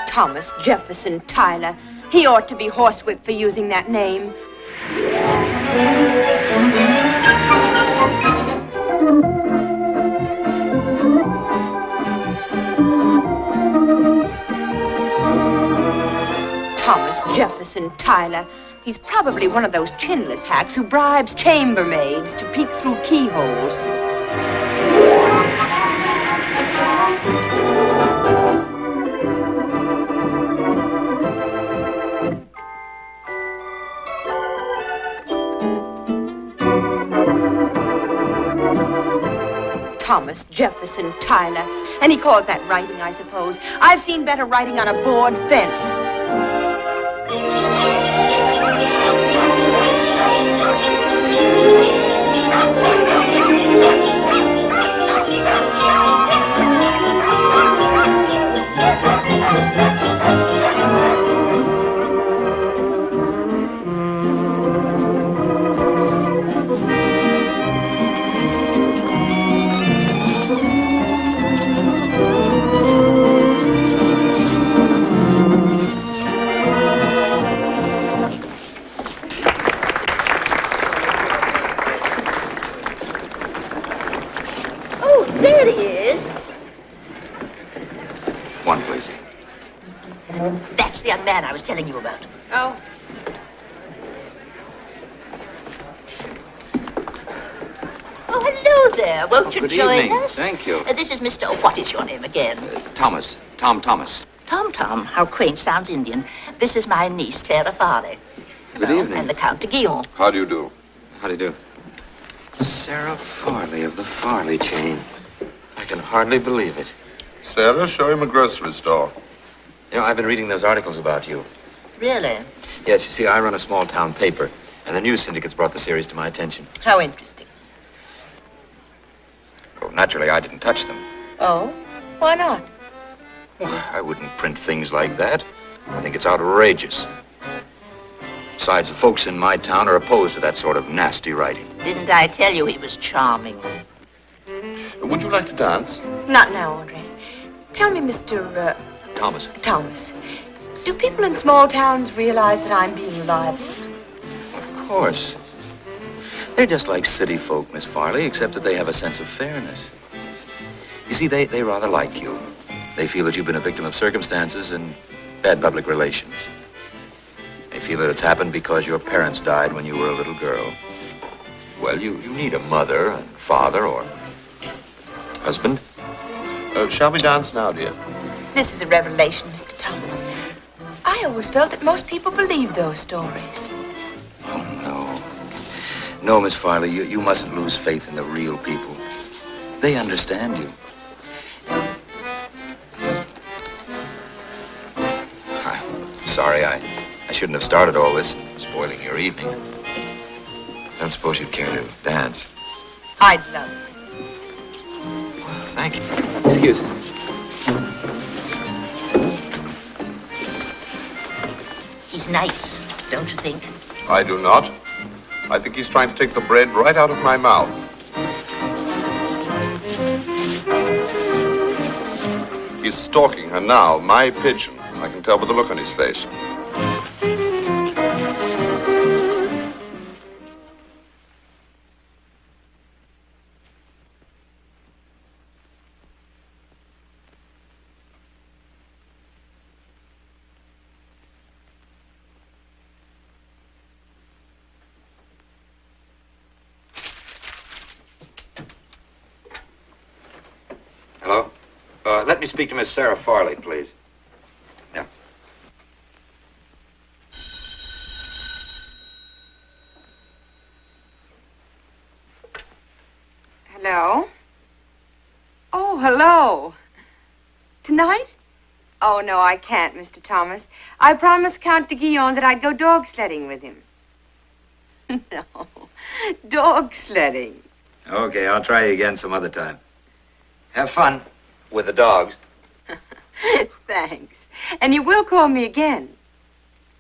Thomas Jefferson Tyler. He ought to be horsewhipped for using that name. Thomas Jefferson Tyler. He's probably one of those chinless hacks who bribes chambermaids to peek through keyholes. Thomas Jefferson Tyler. And he calls that writing, I suppose. I've seen better writing on a board fence. Man I was telling you about. Oh. Oh, hello there. Won't you join evening. us? Thank you. This is Mr. What is your name again? Thomas. Tom Thomas. Tom. How quaint. Sounds Indian. This is my niece, Sarah Farley. Good evening. And the Count de Guillaume. How do you do? How do you do? Sarah Farley of the Farley chain. I can hardly believe it. Sarah, show him a grocery store. You know, I've been reading those articles about you. Really? Yes, you see, I run a small town paper, and the news syndicates brought the series to my attention. How interesting. Well, naturally, I didn't touch them. Oh? Why not? Well, I wouldn't print things like that. I think it's outrageous. Besides, the folks in my town are opposed to that sort of nasty writing. Didn't I tell you he was charming? Would you like to dance? Not now, Audrey. Tell me, Mr. Thomas, do people in small towns realize that I'm being reliable? Of course. They're just like city folk, Miss Farley, except that they have a sense of fairness. You see, they rather like you. They feel that you've been a victim of circumstances and bad public relations. They feel that it's happened because your parents died when you were a little girl. Well, you need a mother and father or husband. Shall we dance now, dear? This is a revelation, Mr. Thomas. I always felt that most people believed those stories. Oh, no. No, Miss Farley, you mustn't lose faith in the real people. They understand you. I'm sorry, I shouldn't have started all this, spoiling your evening. I don't suppose you'd care to dance. I'd love it. Well, thank you. Excuse me. He's nice, don't you think? I do not. I think he's trying to take the bread right out of my mouth. He's stalking her now, my pigeon. I can tell by the look on his face. Hello? Let me speak to Miss Sarah Farley, please. Yeah. Hello? Oh, hello. Tonight? Oh, no, I can't, Mr. Thomas. I promised Count de Guillaume that I'd go dog sledding with him. No, dog sledding. Okay, I'll try you again some other time. Have fun with the dogs. Thanks. And you will call me again.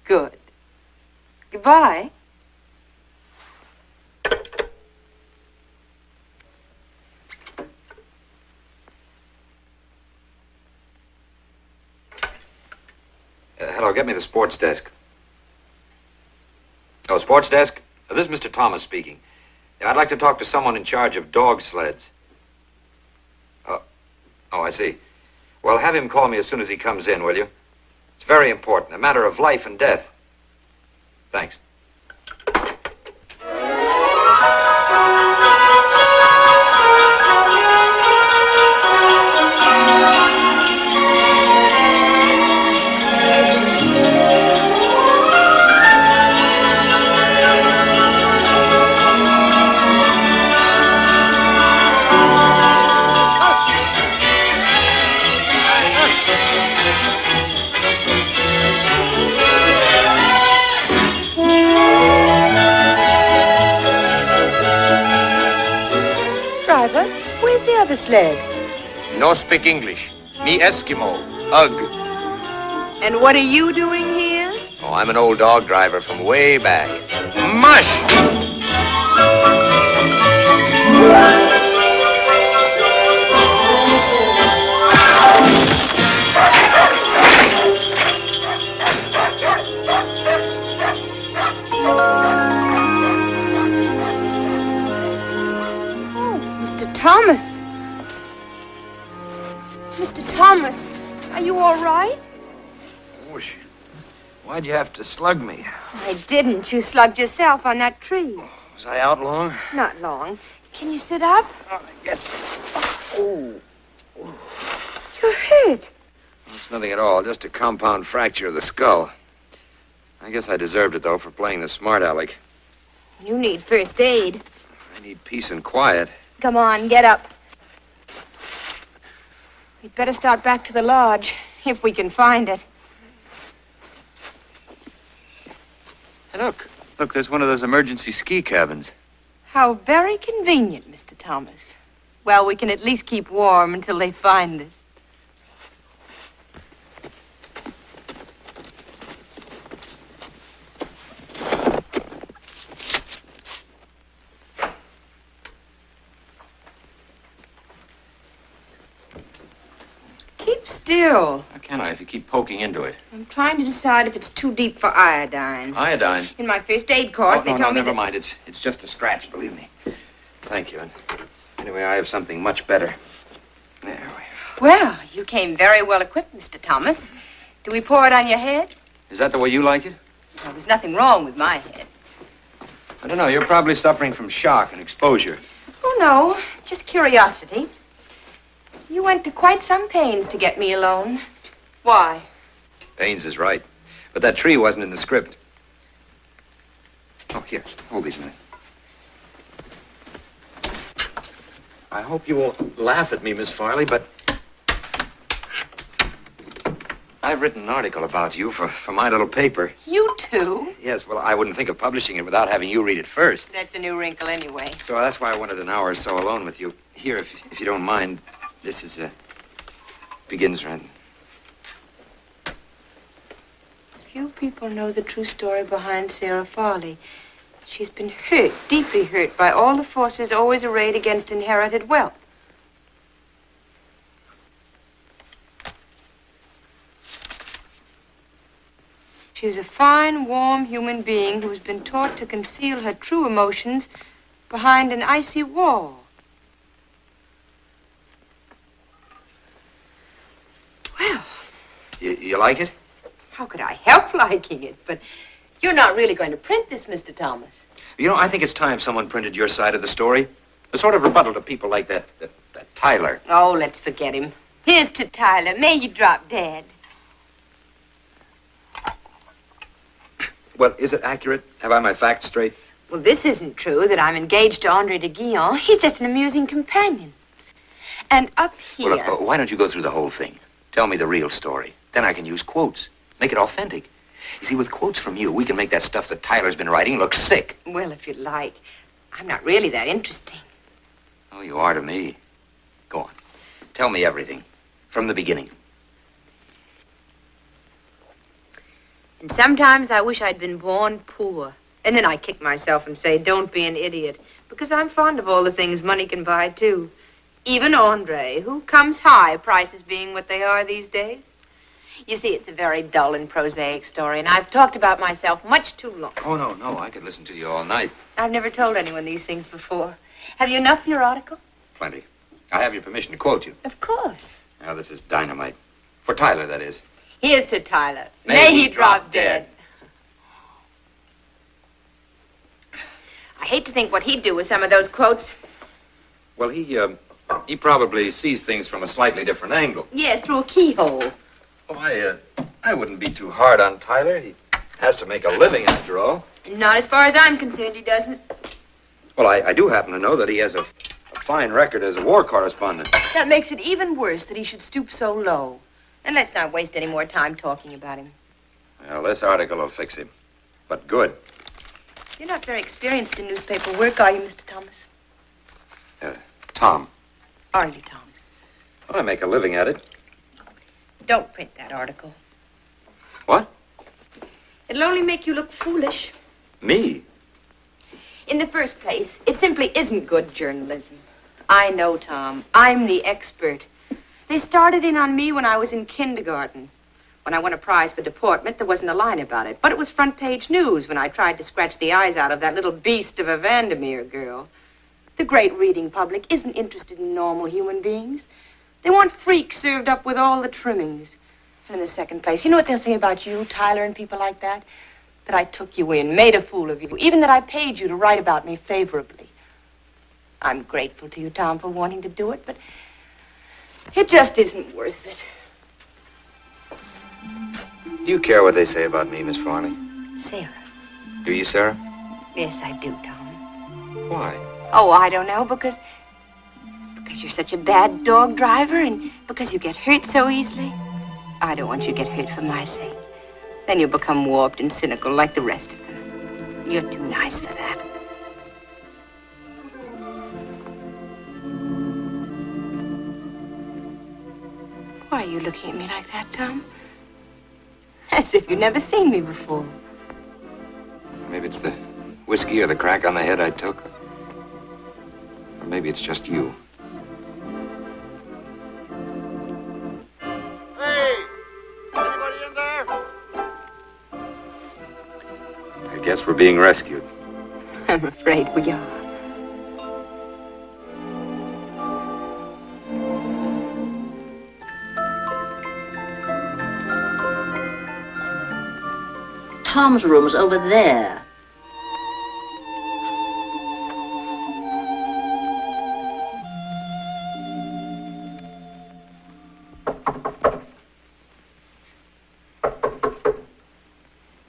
Good. Goodbye. Hello, get me the sports desk. Oh, sports desk? This is Mr. Thomas speaking. I'd like to talk to someone in charge of dog sleds. Oh, I see. Well, have him call me as soon as he comes in, will you? It's very important, a matter of life and death. Thanks. Where's the other sled? No speak English. Me Eskimo. Ugh. And what are you doing here? Oh, I'm an old dog driver from way back. Mush! Thomas! Mr. Thomas, are you all right? Whoosh. Why'd you have to slug me? I didn't. You slugged yourself on that tree. Was I out long? Not long. Can you sit up? Yes. Oh. You're hurt. It's nothing at all. Just a compound fracture of the skull. I guess I deserved it, though, for playing the smart aleck. You need first aid. I need peace and quiet. Come on, get up. We'd better start back to the lodge, if we can find it. Hey, look. Look, there's one of those emergency ski cabins. How very convenient, Mr. Thomas. Well, we can at least keep warm until they find us. Keep still. How can I if you keep poking into it? I'm trying to decide if it's too deep for iodine. Iodine? In my first aid course, they told me never mind. It's just a scratch, believe me. Thank you. And anyway, I have something much better. There we are. Well, you came very well equipped, Mr. Thomas. Do we pour it on your head? Is that the way you like it? Well, there's nothing wrong with my head. I don't know. You're probably suffering from shock and exposure. Oh, no. Just curiosity. You went to quite some pains to get me alone. Why? Ains is right. But that tree wasn't in the script. Oh, here. Hold these a minute. I hope you won't laugh at me, Miss Farley, but I've written an article about you for my little paper. You too? Yes, well, I wouldn't think of publishing it without having you read it first. That's a new wrinkle anyway. So that's why I wanted an hour or so alone with you. Here, if you don't mind, this is, begins right. Few people know the true story behind Sarah Farley. She's been hurt, deeply hurt, by all the forces always arrayed against inherited wealth. She's a fine, warm human being who's been taught to conceal her true emotions behind an icy wall. Well. You like it? How could I help liking it? But you're not really going to print this, Mr. Thomas. You know, I think it's time someone printed your side of the story. A sort of rebuttal to people like that Tyler. Oh, let's forget him. Here's to Tyler. May he drop dead. Well, is it accurate? Have I my facts straight? Well, this isn't true, that I'm engaged to Andre de Guillon. He's just an amusing companion. And up here... Well, look, why don't you go through the whole thing? Tell me the real story. Then I can use quotes. Make it authentic. You see, with quotes from you, we can make that stuff that Tyler's been writing look sick. Well, if you like. I'm not really that interesting. Oh, you are to me. Go on. Tell me everything. From the beginning. And sometimes I wish I'd been born poor. And then I kick myself and say, don't be an idiot. Because I'm fond of all the things money can buy, too. Even Andre, who comes high, prices being what they are these days. You see, it's a very dull and prosaic story, and I've talked about myself much too long. Oh, no. I could listen to you all night. I've never told anyone these things before. Have you enough for your article? Plenty. I have your permission to quote you. Of course. Now, this is dynamite. For Tyler, that is. Here's to Tyler. May he drop dead. I hate to think what he'd do with some of those quotes. Well, he probably sees things from a slightly different angle. Yes, through a keyhole. Oh, I wouldn't be too hard on Tyler. He has to make a living, after all. Not as far as I'm concerned, he doesn't. Well, I do happen to know that he has a fine record as a war correspondent. That makes it even worse that he should stoop so low. And let's not waste any more time talking about him. Well, this article will fix him. But good. You're not very experienced in newspaper work, are you, Mr. Thomas? Tom. Are you, Tom? Well, I make a living at it. Don't print that article. What? It'll only make you look foolish. Me? In the first place, it simply isn't good journalism. I know, Tom. I'm the expert. They started in on me when I was in kindergarten. When I won a prize for deportment, there wasn't a line about it. But it was front-page news when I tried to scratch the eyes out of that little beast of a Vandermeer girl. The great reading public isn't interested in normal human beings. They want freaks served up with all the trimmings. And in the second place, you know what they'll say about you, Tyler, and people like that? That I took you in, made a fool of you, even that I paid you to write about me favorably. I'm grateful to you, Tom, for wanting to do it, but it just isn't worth it. Do you care what they say about me, Miss Farley? Sarah. Do you, Sarah? Yes, I do, Tom. Why? Oh, I don't know, because you're such a bad dog driver and because you get hurt so easily. I don't want you to get hurt for my sake. Then you'll become warped and cynical like the rest of them. You're too nice for that. Why are you looking at me like that, Tom? As if you'd never seen me before. Maybe it's the whiskey or the crack on the head I took. Or maybe it's just you. Hey! Anybody in there? I guess we're being rescued. I'm afraid we are. Tom's room's over there.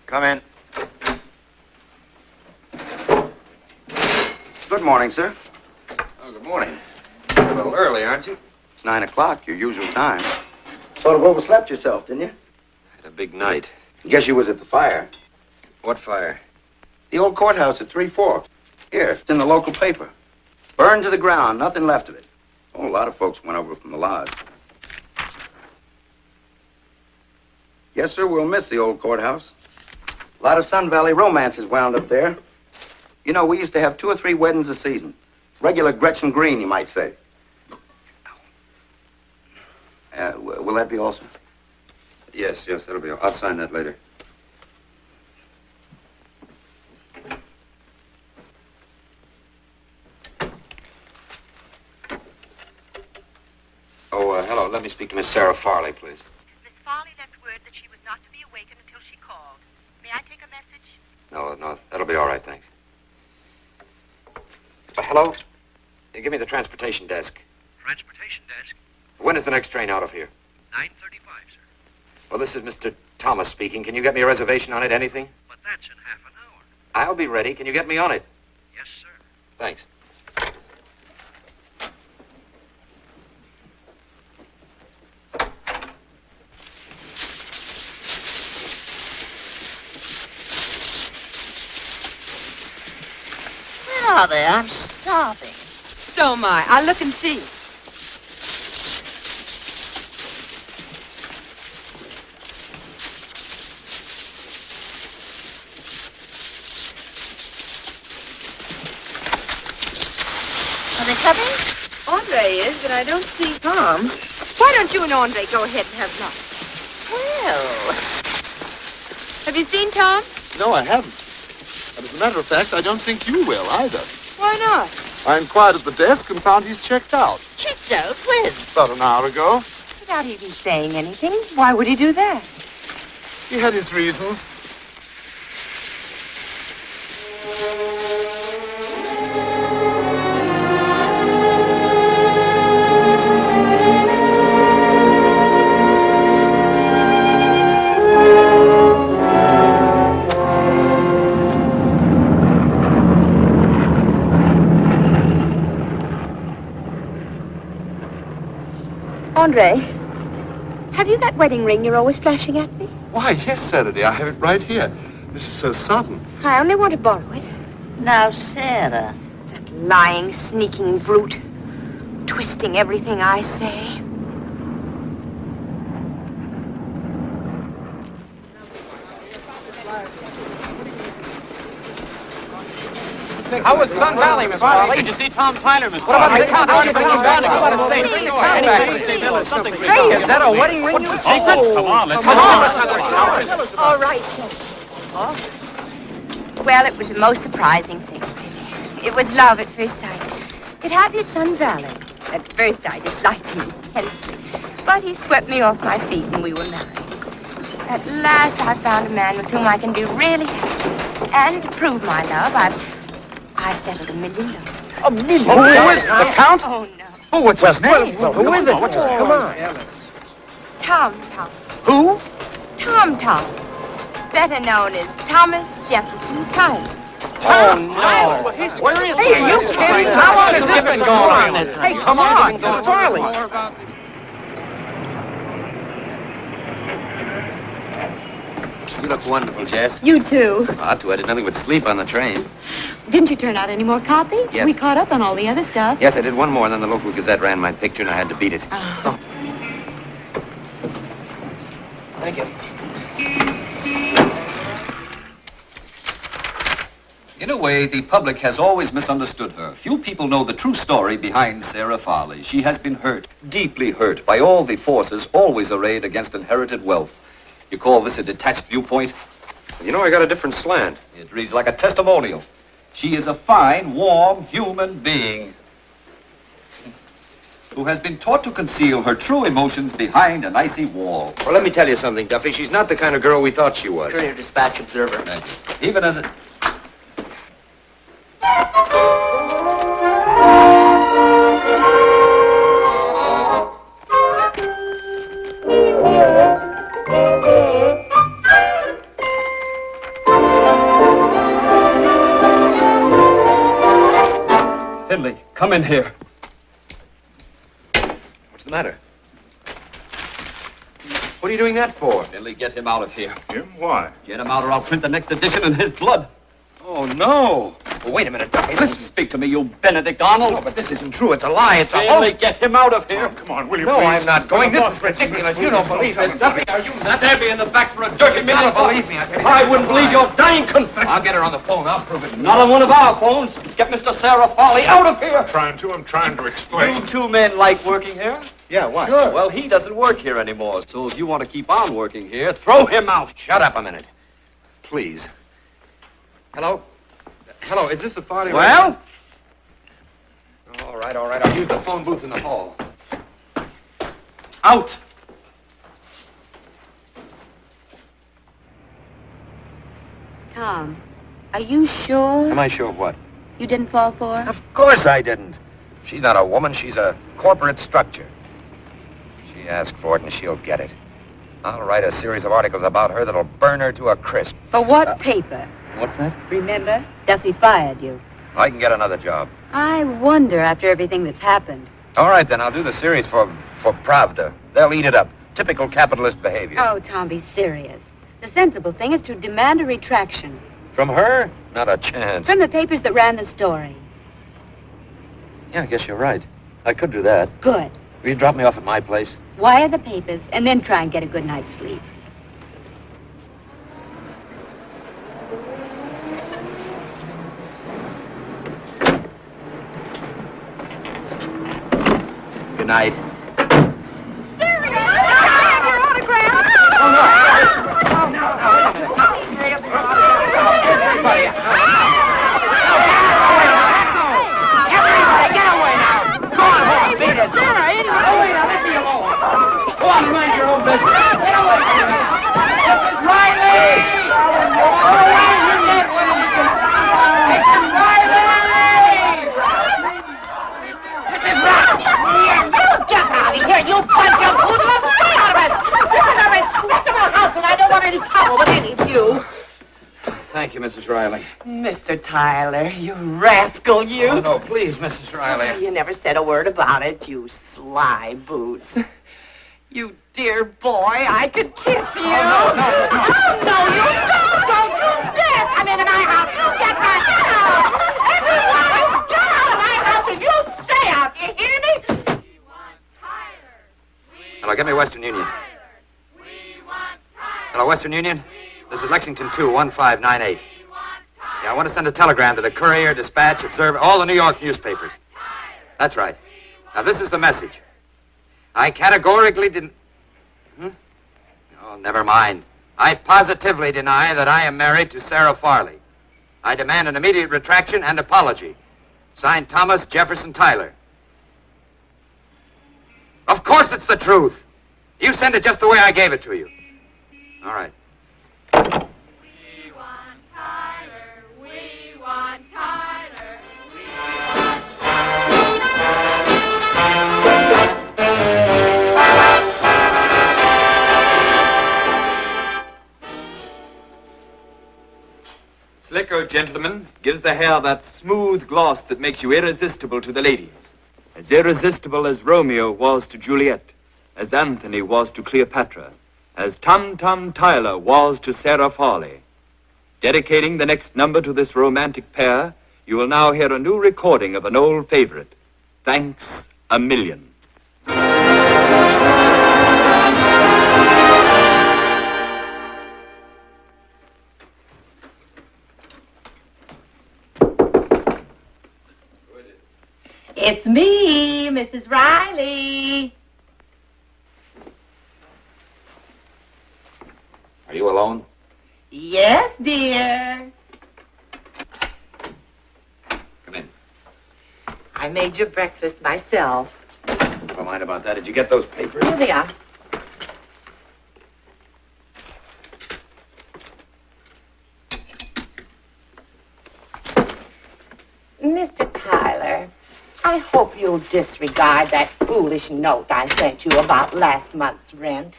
Come in. Good morning, sir. Oh, good morning. A little early, aren't you? It's 9 o'clock, your usual time. Sort of overslept yourself, didn't you? Had a big night. Guess you was at the fire. What fire? The old courthouse at 3 Forks. Here, it's in the local paper. Burned to the ground, nothing left of it. Oh, a lot of folks went over from the lodge. Yes, sir, we'll miss the old courthouse. A lot of Sun Valley romances wound up there. You know, we used to have 2 or 3 weddings a season. Regular Gretchen Green, you might say. Will that be all, sir? Yes, that'll be all. I'll sign that later. Oh, hello. Let me speak to Miss Sarah Farley, please. Miss Farley left word that she was not to be awakened until she called. May I take a message? No, that'll be all right, thanks. Hello? Give me the transportation desk. Transportation desk? When is the next train out of here? 9:35, sir. Well, this is Mr. Thomas speaking. Can you get me a reservation on it? Anything? But that's in half an hour. I'll be ready. Can you get me on it? Yes, sir. Thanks. Where are they? I'm starving. So am I. I'll look and see. Are they coming? Andre is, but I don't see Tom. Why don't you and Andre go ahead and have lunch? Where? Have you seen Tom? No, I haven't. And as a matter of fact, I don't think you will either. Why not? I inquired at the desk and found he's checked out. Checked out? When? About an hour ago. Without even saying anything. Why would he do that? He had his reasons. Andre, have you that wedding ring you're always flashing at me? Why, yes, Saturday. I have it right here. This is so sudden. I only want to borrow it. Now, Sarah. That lying, sneaking brute. Twisting everything I say. How was Sun Valley, Miss Farley? Did you see Tom Tyler, Miss Farley? What about the count? How are you bringing him down to go? Is that a wedding ring? What's the secret? Come on, let's go. All right, Jenny. Well, it was the most surprising thing. It was love at first sight. It happened at Sun Valley. At first, I disliked him intensely. But he swept me off my feet and we were married. At last, I found a man with whom I can be really happy. And to prove my love, I've settled $1 million. $1 million? Who is it? The Count? Oh, no. Oh, what's his name? Well, who is it? Come on. Tom. Who? Tom. Better known as Thomas Jefferson Tyler. Oh, no. Where is he? Hey, are you kidding? How long has this been going on? Hey, come on. Miss Farley. You look wonderful, Jess. You too. Ought to. I did nothing but sleep on the train. Didn't you turn out any more copies? Yes. We caught up on all the other stuff. Yes, I did one more, and then the local Gazette ran my picture, and I had to beat it. Oh. Thank you. In a way, the public has always misunderstood her. Few people know the true story behind Sarah Farley. She has been hurt, deeply hurt, by all the forces always arrayed against inherited wealth. You call this a detached viewpoint? You know, I got a different slant. It reads like a testimonial. She is a fine, warm human being who has been taught to conceal her true emotions behind an icy wall. Well, let me tell you something, Duffy. She's not the kind of girl we thought she was. Courier Dispatch Observer. Even as it... Finley, come in here. What's the matter? What are you doing that for? Finley, get him out of here. Him? Why? Get him out or I'll print the next edition in his blood. Oh, no. Well, wait a minute, Duffy. Listen. Speak to me, you Benedict Arnold. No, but this isn't true. It's a lie. It's a Finley, hoax. get him out of here. Oh, come on, will you No, please? I'm not going. This is ridiculous. You don't believe this, Duffy. Are you Not stab me in the back for a dirty You million. gotta believe me. I tell you, I this wouldn't is a believe lie. your dying confession. I'll get her on the phone. I'll prove it. Not on one of our phones. Get Mr. Sarah Farley out of here. I'm trying to explain. You two men like working here? Yeah, why? Sure. Well, he doesn't work here anymore, so if you want to keep on working here, throw him out. Shut up a minute. Please. Hello? Hello, is this the party? Well? All right. I'll use the phone booth in the hall. Out. Tom, are you sure Am I sure of what? you didn't fall for her? Of course I didn't. She's not a woman. She's a corporate structure. She asked for it, and she'll get it. I'll write a series of articles about her that'll burn her to a crisp. For what paper? What's that? Remember, Duffy fired you. I can get another job. I wonder after everything that's happened. All right, then. I'll do the series for Pravda. They'll eat it up. Typical capitalist behavior. Oh, Tom, be serious. The sensible thing is to demand a retraction. From her? Not a chance. From the papers that ran the story. Yeah, I guess you're right. I could do that. Good. Will you drop me off at my place? Wire the papers and then try and get a good night's sleep. Good night. There we are! Your autograph! any trouble with any of you. Thank you, Mrs. Riley. Mr. Tyler, you rascal, you. Oh, no, please, Mrs. Riley. You never said a word about it, you sly boots. You dear boy, I could kiss you. Oh, no. Oh, no, you don't. Don't you dare come into my house. You get right out. Everyone, you get out of my house and you stay out. You hear me? Hello, get me Western Union. Hello, Western Union. This is Lexington 21598. Yeah, I want to send a telegram to the Courier, Dispatch, Observer, all the New York newspapers. That's right. Now, this is the message. I categorically didn't... Oh, never mind. I positively deny that I am married to Sarah Farley. I demand an immediate retraction and apology. Signed, Thomas Jefferson Tyler. Of course it's the truth. You send it just the way I gave it to you. All right. We want Tyler. We want Tyler. We want Slicker, gentlemen, gives the hair that smooth gloss that makes you irresistible to the ladies. As irresistible as Romeo was to Juliet, as Anthony was to Cleopatra, as Tum Tum Tyler was to Sarah Farley. Dedicating the next number to this romantic pair, you will now hear a new recording of an old favorite. Thanks a million. It's me, Mrs. Riley. Are you alone? Yes, dear. Come in. I made your breakfast myself. Never mind about that. Did you get those papers? Here they are. Mr. Tyler, I hope you'll disregard that foolish note I sent you about last month's rent.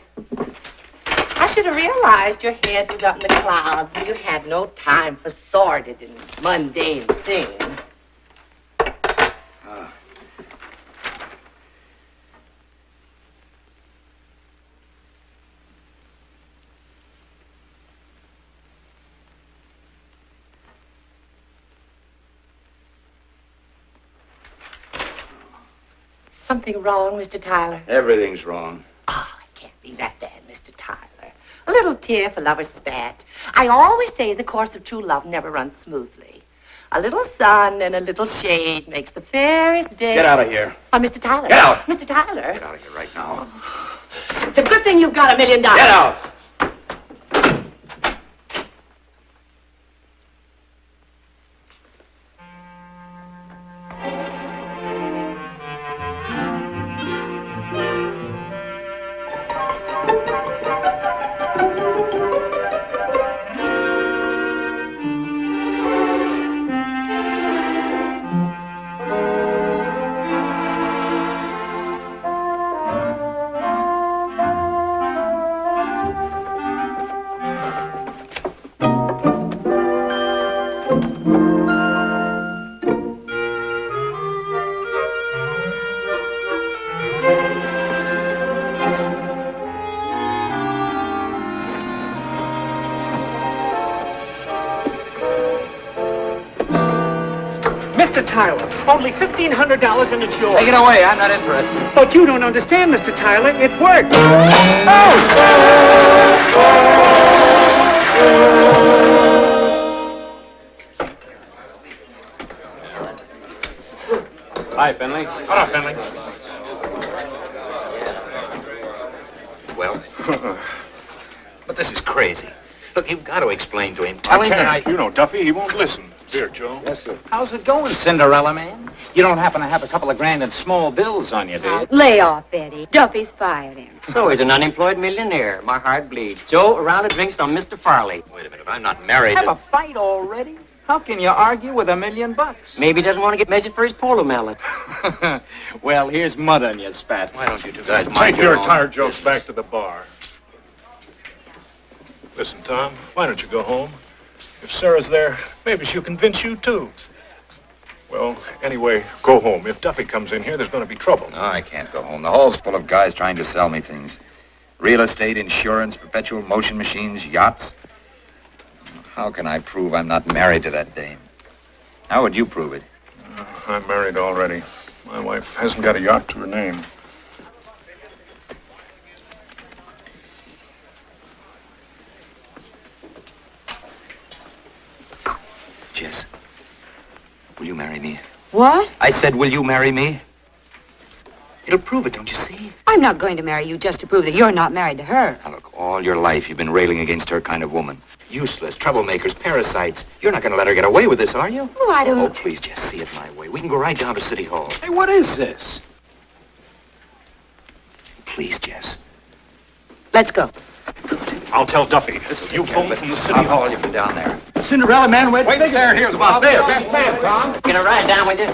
I should have realized your head was up in the clouds and you had no time for sordid and mundane things. Something wrong, Mr. Tyler? Everything's wrong. Oh, it can't be that bad, Mr. Tyler. A little tear for lover's spat. I always say the course of true love never runs smoothly. A little sun and a little shade makes the fairest day. Get out of here. Oh, Mr. Tyler. Get out. Mr. Tyler. Get out of here right now. It's a good thing you've got $1 million. Get out. Mr. Tyler, only $1,500 and it's yours. Take it away. I'm not interested. But you don't understand, Mr. Tyler. It worked. Hi, Finley. Hello, Finley. Well, but this is crazy. Look, you've got to explain to him. Tell him that I... You know, Duffy, he won't listen. Here, Joe. Yes, sir. How's it going, Cinderella man? You don't happen to have a couple of grand in small bills on you, do you? Lay off, Eddie. Duffy's fired him. So he's an unemployed millionaire. My heart bleeds. Joe, a round of drinks on Mr. Farley. Wait a minute. I'm not married. Have a fight already? How can you argue with $1 million? Maybe he doesn't want to get measured for his polo mallet. Well, here's mud on your spats. Why don't you two guys Take mind your own tired jokes business? back to the bar. Listen, Tom, why don't you go home? If Sarah's there, maybe she'll convince you, too. Well, anyway, go home. If Duffy comes in here, there's going to be trouble. No, I can't go home. The hall's full of guys trying to sell me things. Real estate, insurance, perpetual motion machines, yachts. How can I prove I'm not married to that dame? How would you prove it? I'm married already. My wife hasn't got a yacht to her name. Jess, will you marry me? What? I said, will you marry me? It'll prove it, don't you see? I'm not going to marry you just to prove that you're not married to her. Now, look, all your life you've been railing against her kind of woman. Useless, troublemakers, parasites. You're not going to let her get away with this, are you? Well, I don't... Oh, please, Jess, see it my way. We can go right down to City Hall. Hey, what is this? Please, Jess. Let's go. I'll tell Duffy. You phone from the City I'll Hall. call you from down there. Cinderella man, wait there. Here's about this. Best man, Tom. Get a ride down with you.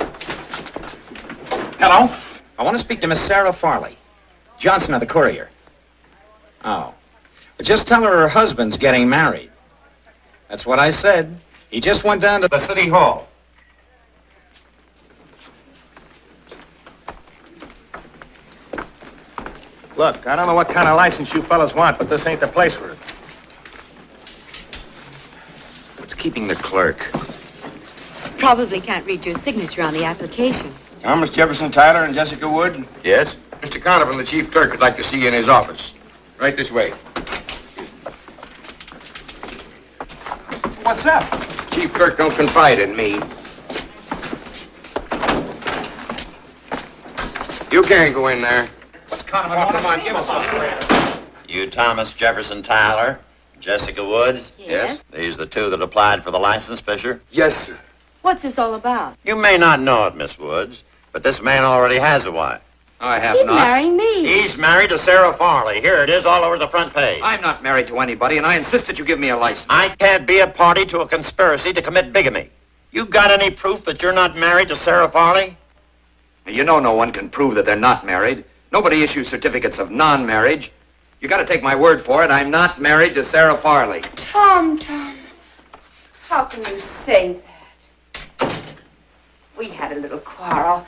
Hello? I want to speak to Miss Sarah Farley. Johnson of the Courier. Oh. But just tell her husband's getting married. That's what I said. He just went down to the City Hall. Look, I don't know what kind of license you fellas want, but this ain't the place for it. What's keeping the clerk? Probably can't read your signature on the application. Thomas Jefferson Tyler and Jessica Wood? Yes? Mr. Conover, the chief clerk, would like to see you in his office. Right this way. What's up? Chief clerk don't confide in me. You can't go in there. What's Conover? Come on, give us a... You Thomas Jefferson Tyler, Jessica Woods? Yes? These the two that applied for the license, Fisher? Yes, sir. What's this all about? You may not know it, Miss Woods, but this man already has a wife. I have He's not. marrying me. He's married to Sarah Farley. Here it is all over the front page. I'm not married to anybody, and I insist that you give me a license. I can't be a party to a conspiracy to commit bigamy. You got any proof that you're not married to Sarah Farley? You know no one can prove that they're not married. Nobody issues certificates of non-marriage. You got to take my word for it. I'm not married to Sarah Farley. Tom, how can you say that? We had a little quarrel.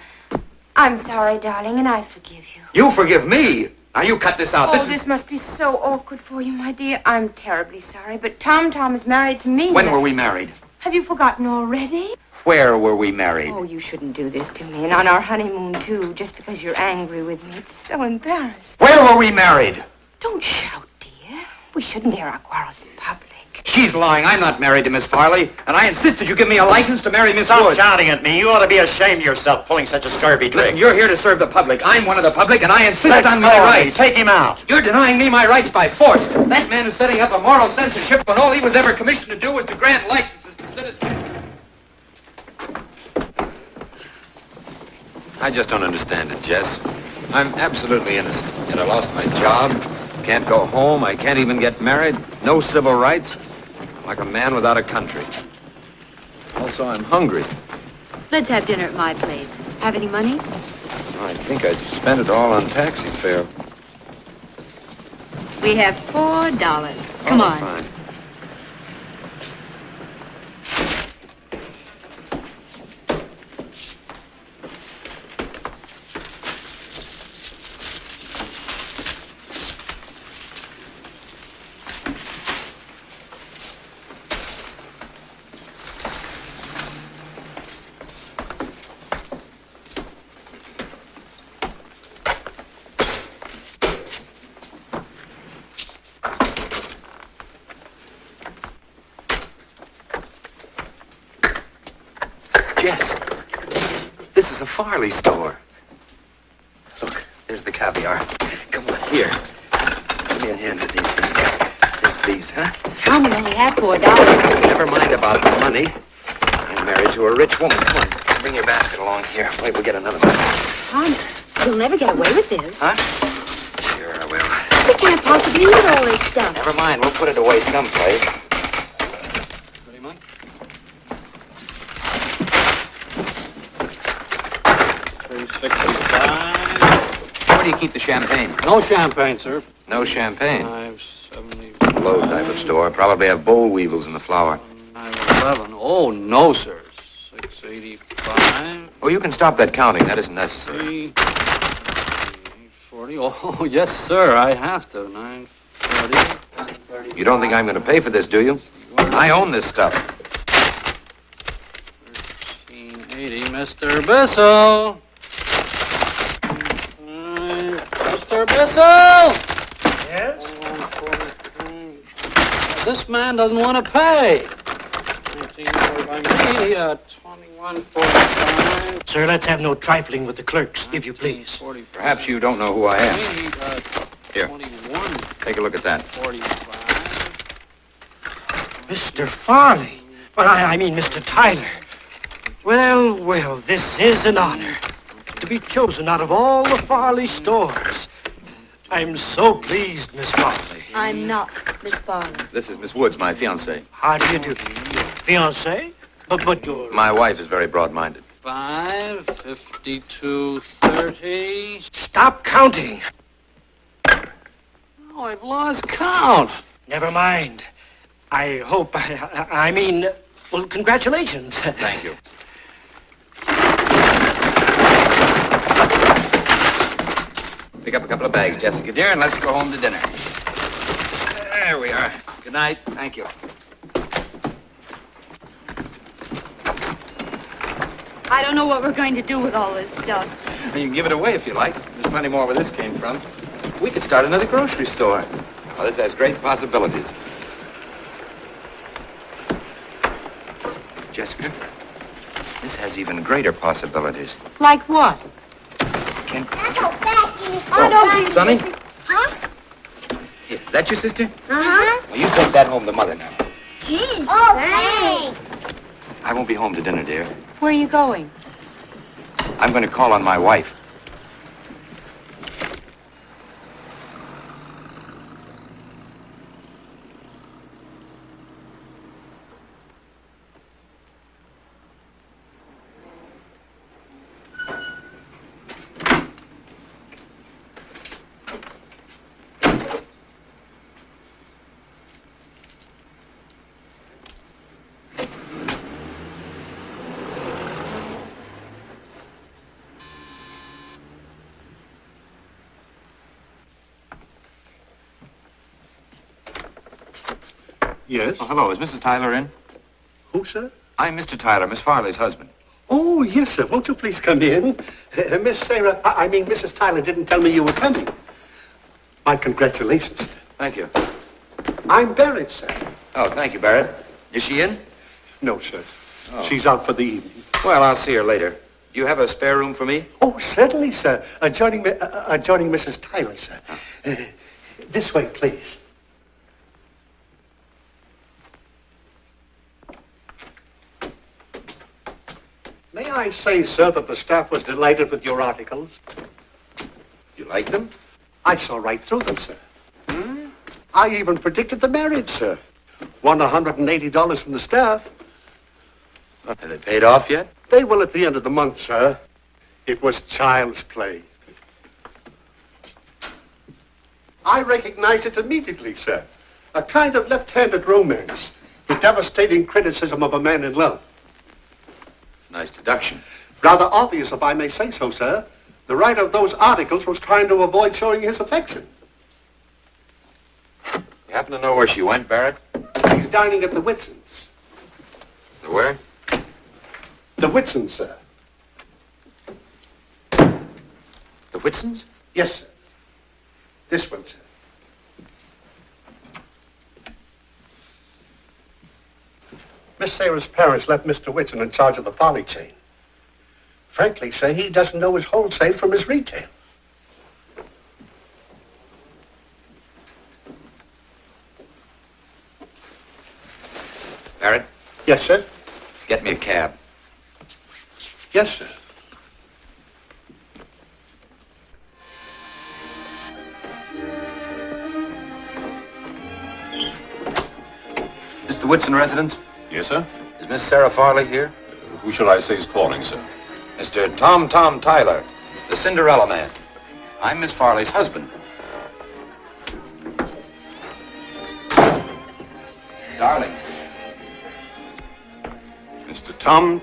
I'm sorry, darling, and I forgive you. You forgive me. Now you cut this out. Oh, this must be so awkward for you, my dear. I'm terribly sorry, but Tom is married to me. When were we married? Have you forgotten already? Where were we married? Oh, you shouldn't do this to me, and on our honeymoon, too, just because you're angry with me. It's so embarrassing. Where were we married? Don't shout, dear. We shouldn't air our quarrels in public. She's lying. I'm not married to Miss Farley, and I insist that you give me a license to marry Miss Stop Woods. shouting at me. You ought to be ashamed of yourself pulling such a scurvy trick. Listen, you're here to serve the public. I'm one of the public, and I insist Let on go my of me. rights. Take him out. You're denying me my rights by force. That man is setting up a moral censorship when all he was ever commissioned to do was to grant licenses to citizens. I just don't understand it, Jess. I'm absolutely innocent. Yet I lost my job, can't go home, I can't even get married, no civil rights. I'm like a man without a country. Also, I'm hungry. Let's have dinner at my place. Have any money? I think I spent it all on taxi fare. We have $4. Come on. Fine. Jess, this is a Farley store. Look, there's the caviar. Come on, here. Give me a hand with these things. Take these, huh? Tom, we only have $4. Never mind about the money. I'm married to a rich woman. Come on, bring your basket along here. Wait, we'll get another one. Tom, you'll never get away with this. Huh? Sure, I will. We can't possibly eat all this stuff. Never mind, we'll put it away someplace. Ready, Mike? $3.65. Where do you keep the champagne? No champagne, sir. No champagne. 5.75. load type of store. Probably have boll weevils in the flour. 11. Oh, no, sir. 685. Oh, you can stop that counting. That isn't necessary. 40. Oh, yes, sir. I have to. 940. 1030. You don't think I'm going to pay for this, do you? I own this stuff. 1380. Mr. Bissell. Mr. Bissell! Yes? This man doesn't want to pay. 1945, 2145. Sir, let's have no trifling with the clerks, if you please. Perhaps you don't know who I am. Here, 21. take a look at that. 45. Mr. Farley. Well, I mean Mr. Tyler. Well, well, this is an honor. To be chosen out of all the Farley stores. I'm so pleased, Miss Farley. I'm not Miss Farley. This is Miss Woods, my fiancée. How do you do? Fiancé? But you're... My wife is very broad-minded. 5, 52, 30. Stop counting. Oh, I've lost count. Never mind. I hope, I mean, well, congratulations. Thank you. Pick up a couple of bags, Jessica, dear, and let's go home to dinner. There we are. Good night. Thank you. I don't know what we're going to do with all this stuff. Well, you can give it away if you like. There's plenty more where this came from. We could start another grocery store. Well, this has great possibilities. Jessica, this has even greater possibilities. Like what? Can... Oh, Sonny? Huh? Here, is that your sister? Uh-huh. Well, you take that home to Mother now. Gee. Oh, thanks. I won't be home to dinner, dear. Where are you going? I'm going to call on my wife. Yes? Oh, hello. Is Mrs. Tyler in? Who, sir? I'm Mr. Tyler, Miss Farley's husband. Oh, yes, sir. Won't you please come in? Miss Sarah, I mean, Mrs. Tyler didn't tell me you were coming. My congratulations, sir. Thank you. I'm Barrett, sir. Oh, thank you, Barrett. Is she in? No, sir. Oh. She's out for the evening. Well, I'll see her later. You have a spare room for me? Oh, certainly, sir. Adjoining Mrs. Tyler, sir. This way, please. May I say, sir, that the staff was delighted with your articles? You like them? I saw right through them, sir. I even predicted the marriage, sir. Won $180 from the staff. Have they paid off yet? They will at the end of the month, sir. It was child's play. I recognized it immediately, sir. A kind of left-handed romance. The devastating criticism of a man in love. It's a nice deduction. Rather obvious, if I may say so, sir. The writer of those articles was trying to avoid showing his affection. You happen to know where she went, Barrett? He's dining at the Whitsons. The where? The Whitsons, sir. The Whitsons? Yes, sir. This one, sir. Miss Sarah's parents left Mr. Whitson in charge of the Farley chain. Frankly, sir, he doesn't know his wholesale from his retail. Barrett? Yes, sir? Get me a cab. Yes, sir. Is the Whitson residence? Yes, sir? Is Miss Sarah Farley here? Who shall I say is calling, sir? Mr. Tom Tyler, the Cinderella man. I'm Miss Farley's husband. Darling. Mr. Tom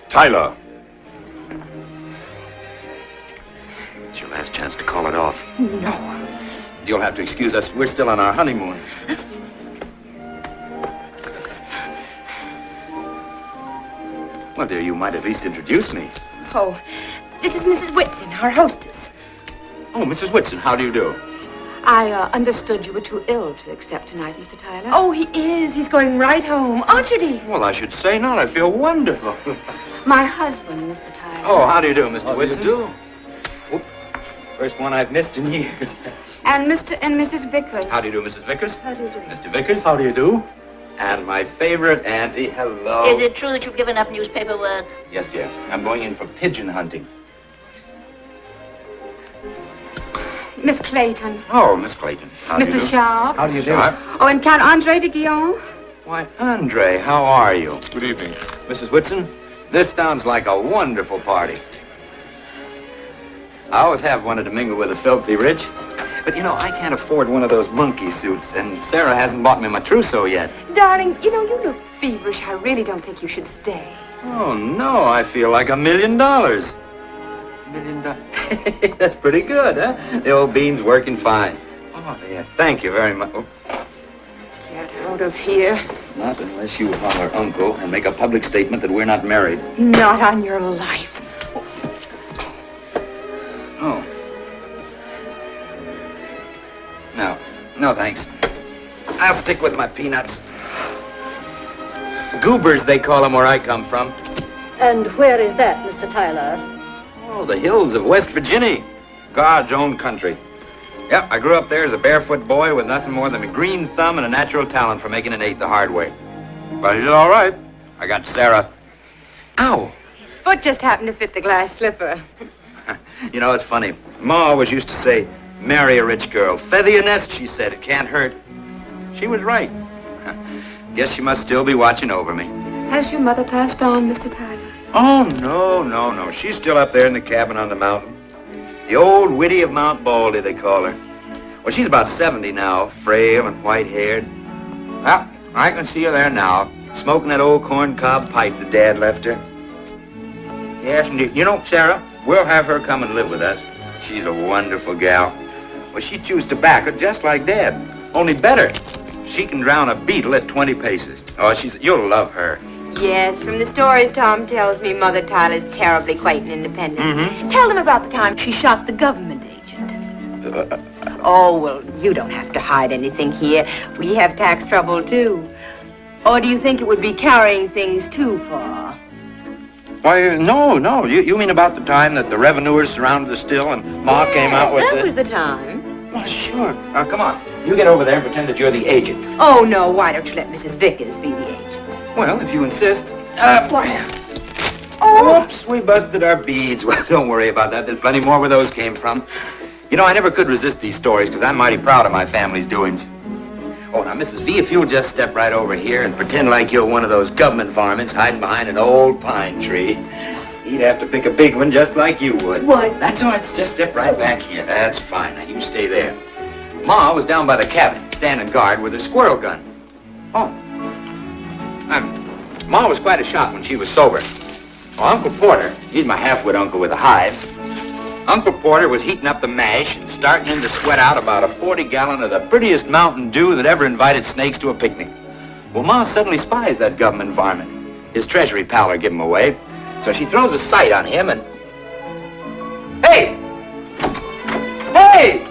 Tyler. It's your last chance to call it off. No. You'll have to excuse us. We're still on our honeymoon. Well, dear, you might at least introduce me. Oh, this is Mrs. Whitson, our hostess. Oh, Mrs. Whitson, how do you do? I understood you were too ill to accept tonight, Mr. Tyler. Oh, he is. He's going right home. Aren't you, dear? Well, I should say not. I feel wonderful. My husband, Mr. Tyler. Oh, how do you do, Mr. How do you Whitson? do? Whoop. First one I've missed in years. And Mr. and Mrs. Vickers. How do you do, Mrs. Vickers? How do you do? Mr. Vickers, how do you do? And my favorite auntie, hello. Is it true that you've given up newspaper work? Yes, dear. I'm going in for pigeon hunting. Miss Clayton. Oh, Miss Clayton. How do you do? Mr. Sharp. How do you do? Oh, and Count Andre de Guillaume. Why, Andre, how are you? Good evening. Mrs. Whitson, this sounds like a wonderful party. I always have wanted to mingle with the filthy rich. But, you know, I can't afford one of those monkey suits, and Sarah hasn't bought me my trousseau yet. Darling, you know, you look feverish. I really don't think you should stay. Oh, no, I feel like $1 million. $1 million? That's pretty good, huh? The old bean's working fine. Oh, yeah, thank you very much. Oh. Get out of here. Not unless you holler uncle and make a public statement that we're not married. Not on your life. Oh. No, thanks. I'll stick with my peanuts. Goobers, they call them where I come from. And where is that, Mr. Tyler? Oh, the hills of West Virginia. God's own country. Yep, I grew up there as a barefoot boy with nothing more than a green thumb and a natural talent for making an eighth the hard way. But I did all right. I got Sarah. Ow! His foot just happened to fit the glass slipper. You know, it's funny. Ma always used to say, marry a rich girl. Feather your nest, she said. It can't hurt. She was right. Guess she must still be watching over me. Has your mother passed on, Mr. Tyler? Oh, no. She's still up there in the cabin on the mountain. The old widdy of Mount Baldy, they call her. Well, she's about 70 now, frail and white-haired. Well, I can see her there now, smoking that old corncob pipe that Dad left her. Yes, indeed. You know, Sarah, we'll have her come and live with us. She's a wonderful gal. Well, she chews tobacco just like Dad, only better. She can drown a beetle at 20 paces. Oh, you'll love her. Yes, from the stories Tom tells me, Mother Tyler's terribly quaint and independent. Mm-hmm. Tell them about the time she shot the government agent. Oh, well, you don't have to hide anything here. We have tax trouble, too. Or do you think it would be carrying things too far? Why, no. You mean about the time that the revenuers surrounded the still and Ma came out with that was the time. Well, sure. Now, come on. You get over there and pretend that you're the agent. Oh, no, why don't you let Mrs. Vickers be the agent? Well, if you insist. Oh. Oops, we busted our beads. Well, don't worry about that. There's plenty more where those came from. You know, I never could resist these stories because I'm mighty proud of my family's doings. Oh, now, Mrs. V, if you'll just step right over here and pretend like you're one of those government varmints hiding behind an old pine tree. He'd have to pick a big one just like you would. What? That's all right. Just step right back here. That's fine. Now, you stay there. Ma was down by the cabin, standing guard with her squirrel gun. Oh. Ma was quite a shot when she was sober. Well, Uncle Porter, he's my half-wit uncle with the hives. Uncle Porter was heating up the mash and starting in to sweat out about a 40-gallon of the prettiest Mountain Dew that ever invited snakes to a picnic. Well, Ma suddenly spies that government varmint. His treasury pal give him away. So she throws a sight on him and... Hey! Hey!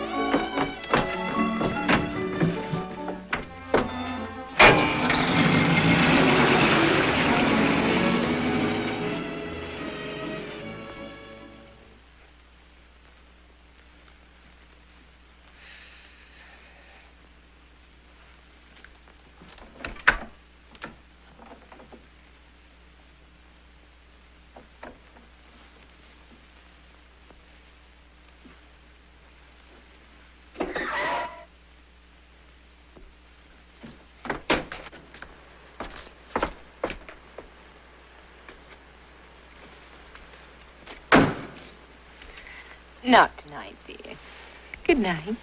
Not tonight, dear. Good night.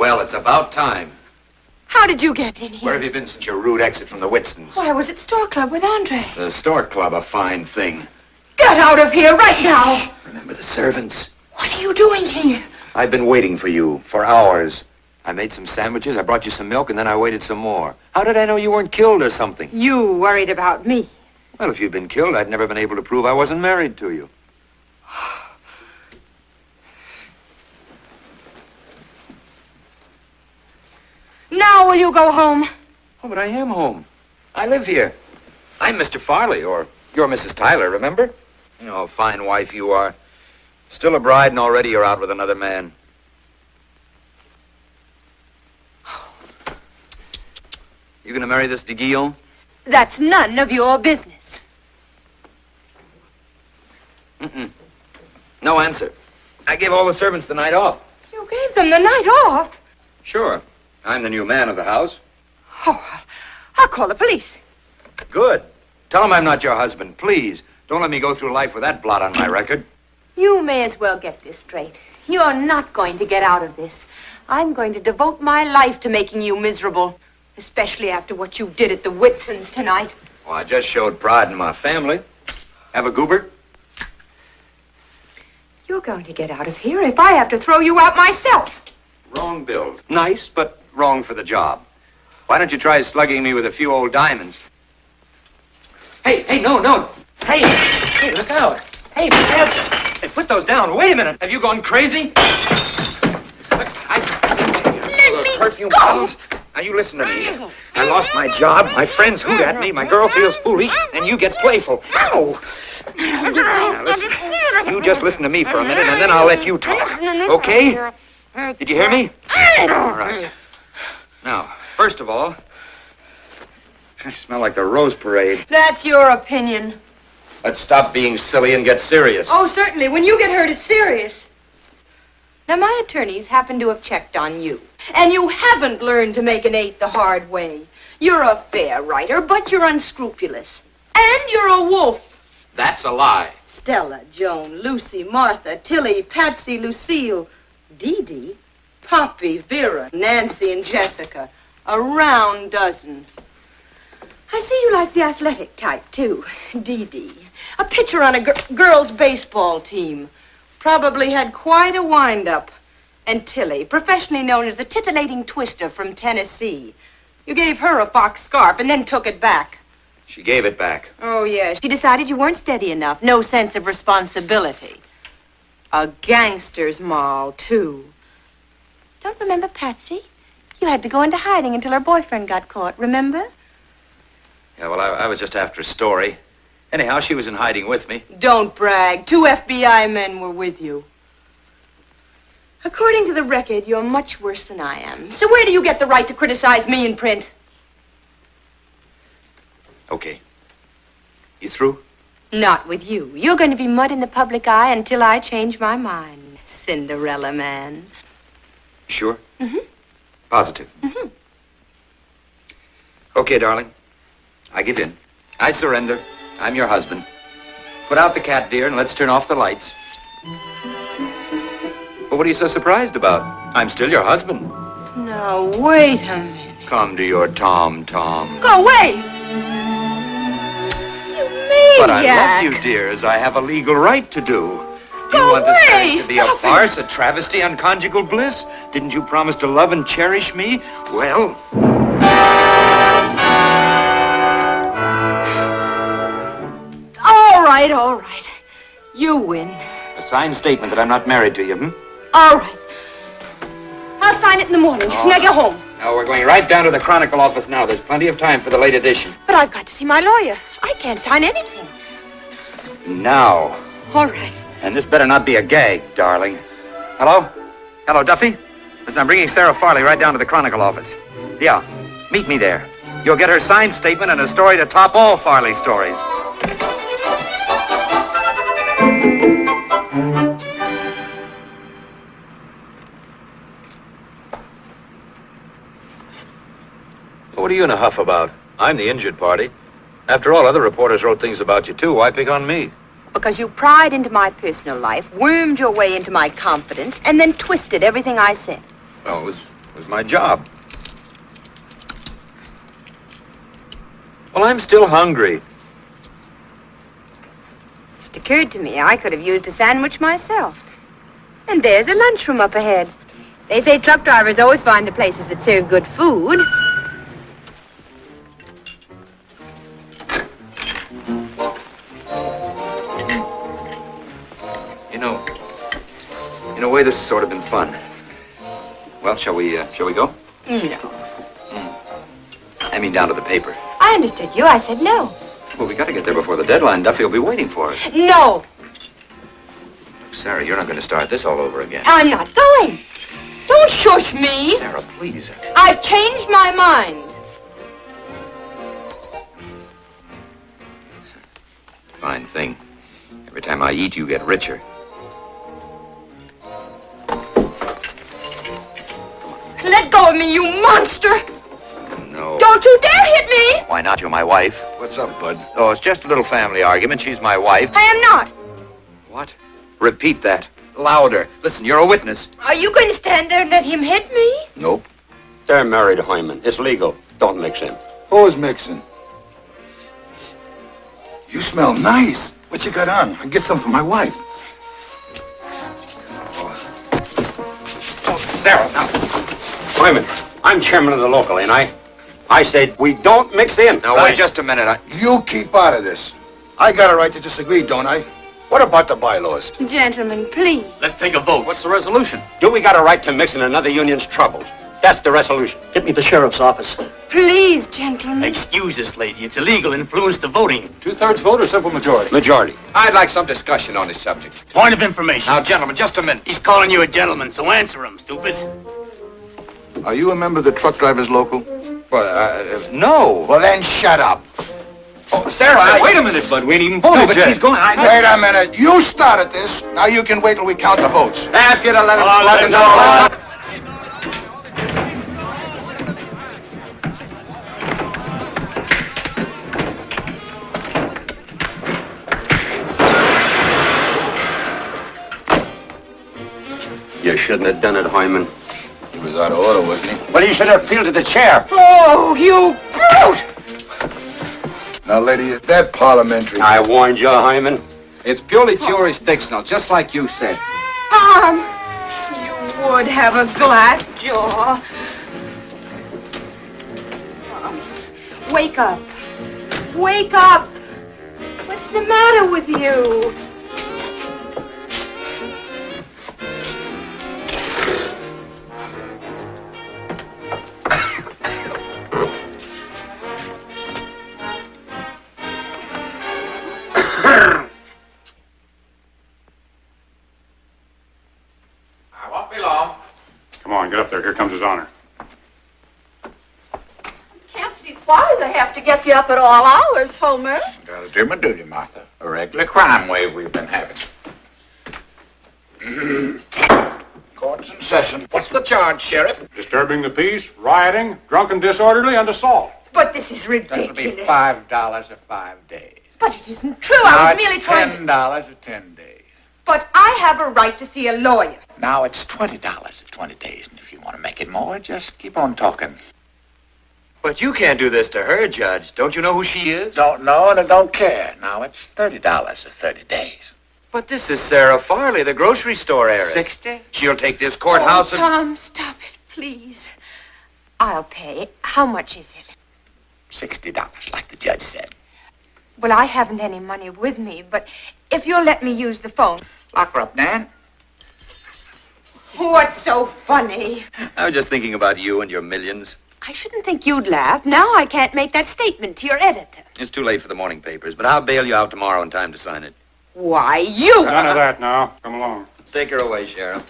Well, it's about time. How did you get in here? Where have you been since your rude exit from the Whitstons? Why, I was at Store Club with Andre. The Stork Club, a fine thing. Get out of here right now! Remember the servants? What are you doing here? I've been waiting for you for hours. I made some sandwiches, I brought you some milk, and then I waited some more. How did I know you weren't killed or something? You worried about me. Well, if you'd been killed, I'd never been able to prove I wasn't married to you. Now will you go home? Oh, but I am home. I live here. I'm Mr. Farley, or you're Mrs. Tyler, remember? You know, fine wife you are. Still a bride, and already you're out with another man. You gonna marry this de Guillaume? That's none of your business. No answer. I gave all the servants the night off. You gave them the night off? Sure. I'm the new man of the house. Oh, I'll call the police. Good. Tell them I'm not your husband, please. Don't let me go through life with that blot on my record. You may as well get this straight. You're not going to get out of this. I'm going to devote my life to making you miserable, especially after what you did at the Whitsons tonight. Well, I just showed pride in my family. Have a goober? You're going to get out of here if I have to throw you out myself. Wrong build. Nice, but wrong for the job. Why don't you try slugging me with a few old diamonds? Hey, no. Hey, look out. Hey, Hey, put those down. Wait a minute. Have you gone crazy? Let me perfume go. bottles. Now, you listen to me. I lost my job. My friends hoot at me. My girl feels foolish. And you get playful. Ow. Now, listen. You just listen to me for a minute, and then I'll let you talk. Okay? Did you hear me? All right. Now, first of all, I smell like the Rose Parade. That's your opinion. Let's stop being silly and get serious. Oh, certainly. When you get hurt, it's serious. Now, my attorneys happen to have checked on you. And you haven't learned to make an 8 the hard way. You're a fair writer, but you're unscrupulous. And you're a wolf. That's a lie. Stella, Joan, Lucy, Martha, Tilly, Patsy, Lucille, Dee Dee, Poppy, Vera, Nancy, and Jessica. A round dozen. I see you like the athletic type, too. Dee Dee. A pitcher on a girls' baseball team. Probably had quite a wind-up. And Tilly, professionally known as the titillating twister from Tennessee. You gave her a fox scarf and then took it back. She gave it back. Oh, yes. She decided you weren't steady enough. No sense of responsibility. A gangster's moll, too. Don't remember Patsy? You had to go into hiding until her boyfriend got caught, remember? Yeah, well, I was just after a story. Anyhow, she was in hiding with me. Don't brag. 2 FBI men were with you. According to the record, you're much worse than I am. So where do you get the right to criticize me in print? Okay. You through? Not with you. You're going to be mud in the public eye until I change my mind. Cinderella man. Sure? Mm-hmm. Positive? Mm-hmm. Okay, darling. I give in. I surrender. I'm your husband. Put out the cat, dear, and let's turn off the lights. But what are you so surprised about? I'm still your husband. Now, wait a minute. Come to your Tom. Go away! You maniac! But I love you, dear, as I have a legal right to do. Do you want this marriage to be a farce, a travesty on conjugal bliss? Didn't you promise to love and cherish me? Well... All right. You win. A signed statement that I'm not married to you, All right. I'll sign it in the morning. Now get home. No, we're going right down to the Chronicle office now. There's plenty of time for the late edition. But I've got to see my lawyer. I can't sign anything. Now. All right. And this better not be a gag, darling. Hello? Hello, Duffy? Listen, I'm bringing Sarah Farley right down to the Chronicle office. Yeah, meet me there. You'll get her signed statement and a story to top all Farley stories. What are you in a huff about? I'm the injured party. After all, other reporters wrote things about you, too. Why pick on me? Because you pried into my personal life, wormed your way into my confidence, and then twisted everything I said. Well, it was It was my job. Well, I'm still hungry. It occurred to me I could have used a sandwich myself. And there's a lunchroom up ahead. They say truck drivers always find the places that serve good food. In a way, this has sort of been fun. Well, shall we go? No. I mean, down to the paper. I understood you. I said no. Well, we got to get there before the deadline. Duffy will be waiting for us. No. Sarah, you're not going to start this all over again. I'm not going. Don't shush me. Sarah, please. I've changed my mind. Fine thing. Every time I eat, you get richer. Let go of me, you monster! No. Don't you dare hit me! Why not? You're my wife. What's up, bud? Oh, it's just a little family argument. She's my wife. I am not. What? Repeat that. Louder. Listen, you're a witness. Are you going to stand there and let him hit me? Nope. They're married, Hyman. It's legal. Don't mix in. Who's mixing? You smell nice. What you got on? I'll get some for my wife. Oh, Sarah, now. Hyman, I'm chairman of the local, ain't I? I said we don't mix in. Now, wait just a minute. You keep out of this. I got a right to disagree, don't I? What about the bylaws? Gentlemen, please. Let's take a vote. What's the resolution? Do we got a right to mix in another union's troubles? That's the resolution. Get me the sheriff's office. Please, gentlemen. Excuse us, lady. It's illegal influence to voting. 2/3 vote or simple majority? Majority. I'd like some discussion on this subject. Point of information. Now, gentlemen, just a minute. He's calling you a gentleman, so answer him, stupid. Are you a member of the truck drivers local? Well, no. Well, then shut up. Oh, Sarah, wait a minute, bud. We ain't even voted No, but yet. he's going... Wait a minute. You started this. Now you can wait till we count the votes. If you'd have let him let him go. You shouldn't have done it, Hyman. He was out of order, wasn't he? Well, you should have appealed to the chair. Oh, you brute! Now, lady, is that parliamentary? I warned you, Hyman. It's purely jurisdictional, just like you said. You would have a glass jaw. Wake up. Wake up. What's the matter with you? I won't be long. Come on, get up there. Here comes His Honor. Can't see why they have to get you up at all hours, Homer. Gotta do my duty, Martha. A regular crime wave we've been having. Court's in session. What's the charge, Sheriff? Disturbing the peace, rioting, drunken disorderly, and assault. But this is That'll be ridiculous. $5 for 5 days. But it isn't true. I was merely trying... $10 for 10 days. But I have a right to see a lawyer. Now it's $20 for 20 days, and if you want to make it more, just keep on talking. But you can't do this to her, Judge. Don't you know who she is? Don't know and I don't care. Now it's $30 for 30 days. But this is Sarah Farley, the grocery store heiress. 60? She'll take this courthouse and... Tom, stop it, please. I'll pay. How much is it? $60, like the judge said. Well, I haven't any money with me, but if you'll let me use the phone. Lock her up, Nan. What's so funny? I was just thinking about you and your millions. I shouldn't think you'd laugh. Now I can't make that statement to your editor. It's too late for the morning papers, but I'll bail you out tomorrow in time to sign it. Why, you... None of that now. Come along. Take her away, Sheriff.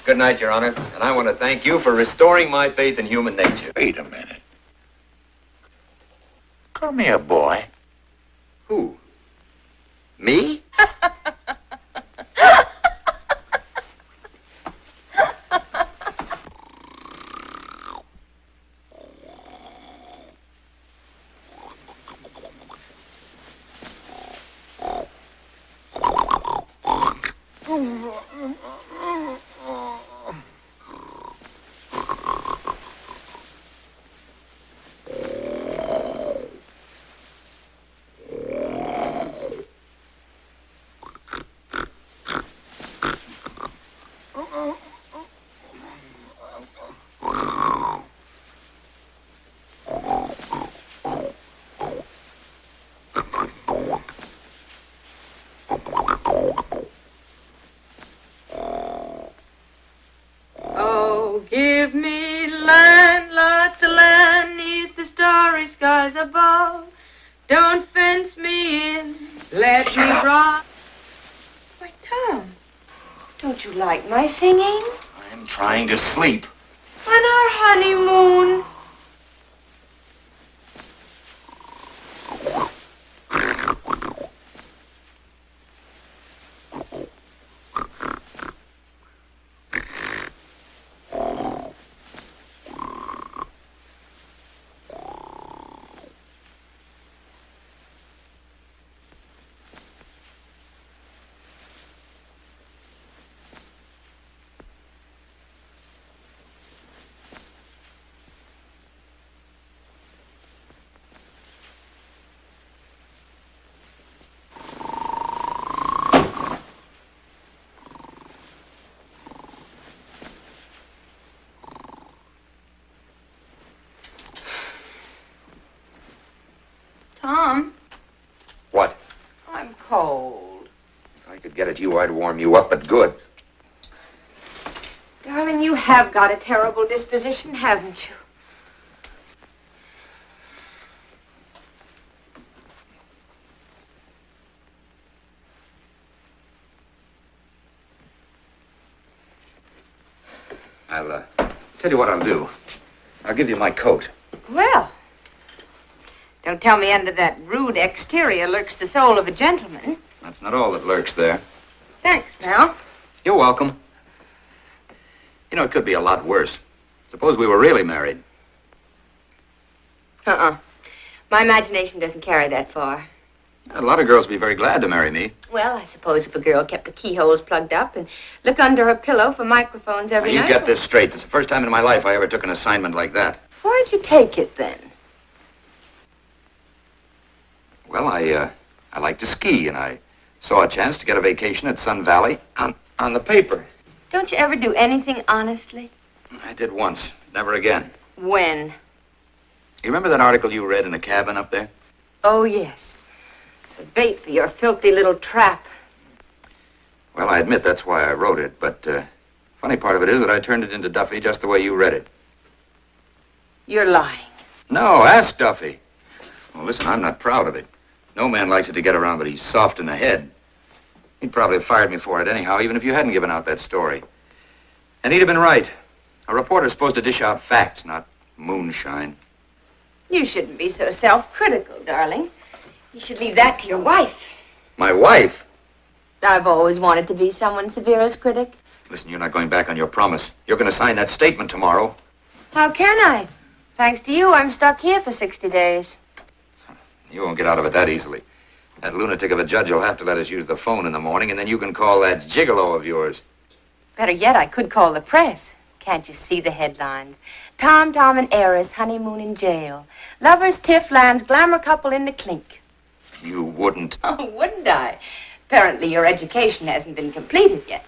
Good night, Your Honor. And I want to thank you for restoring my faith in human nature. Wait a minute. Call me a boy. Who? Me? Give me land, lots of land, neath the starry skies above. Don't fence me in, let me rock. Why, Tom, don't you like my singing? I'm trying to sleep. On our honeymoon. Tom, What? I'm cold. If I could get at you, I'd warm you up, but good. Darling, you have got a terrible disposition, haven't you? I'll tell you what I'll do. I'll give you my coat. Well, don't tell me under that rude exterior lurks the soul of a gentleman. That's not all that lurks there. Thanks, pal. You're welcome. You know, it could be a lot worse. Suppose we were really married. Uh-uh. My imagination doesn't carry that far. A lot of girls would be very glad to marry me. Well, I suppose if a girl kept the keyholes plugged up and looked under her pillow for microphones every Now, night... you get this straight. This is the first time in my life I ever took an assignment like that. Why'd you take it, then? Well, I like to ski, and I saw a chance to get a vacation at Sun Valley on the paper. Don't you ever do anything honestly? I did once. Never again. When? You remember that article you read in the cabin up there? Oh, yes. The bait for your filthy little trap. Well, I admit that's why I wrote it, but funny part of it is that I turned it into Duffy just the way you read it. You're lying. No, ask Duffy. Well, listen, I'm not proud of it. No man likes it to get around that he's soft in the head. He'd probably have fired me for it anyhow, even if you hadn't given out that story. And he'd have been right. A reporter's supposed to dish out facts, not moonshine. You shouldn't be so self-critical, darling. You should leave that to your wife. My wife? I've always wanted to be someone's severest critic. Listen, you're not going back on your promise. You're going to sign that statement tomorrow. How can I? Thanks to you, I'm stuck here for 60 days. You won't get out of it that easily. That lunatic of a judge will have to let us use the phone in the morning, and then you can call that gigolo of yours. Better yet, I could call the press. Can't you see the headlines? Tom, and heiress honeymoon in jail. Lovers tiff lands glamour couple in the clink. You wouldn't. Oh, wouldn't I? Apparently your education hasn't been completed yet.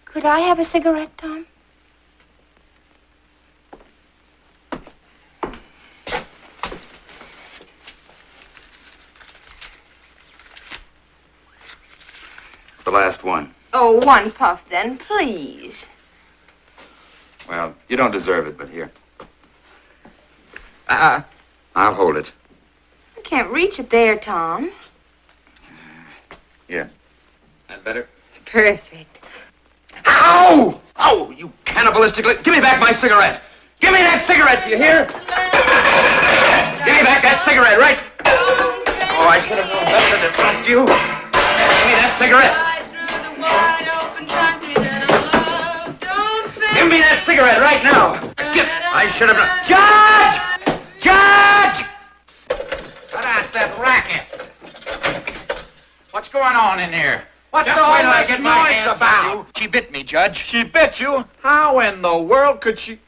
Could I have a cigarette, Tom? It's the last one. Oh, one puff, then, please. Well, you don't deserve it, but here. I'll hold it. I can't reach it there, Tom. Here. That better? Perfect. Ow! Oh, you cannibalistically... Give me back my cigarette! Give me that cigarette, do you hear? Give me back that cigarette, right? Oh, I should have known better to trust you. Give me that cigarette. Give me that cigarette right now. I should have known... Judge! Judge! Cut out that racket. What's going on in here? What's Just all wait till I this get my noise hands on about? you. She bit me, Judge. She bit you? How in the world could she...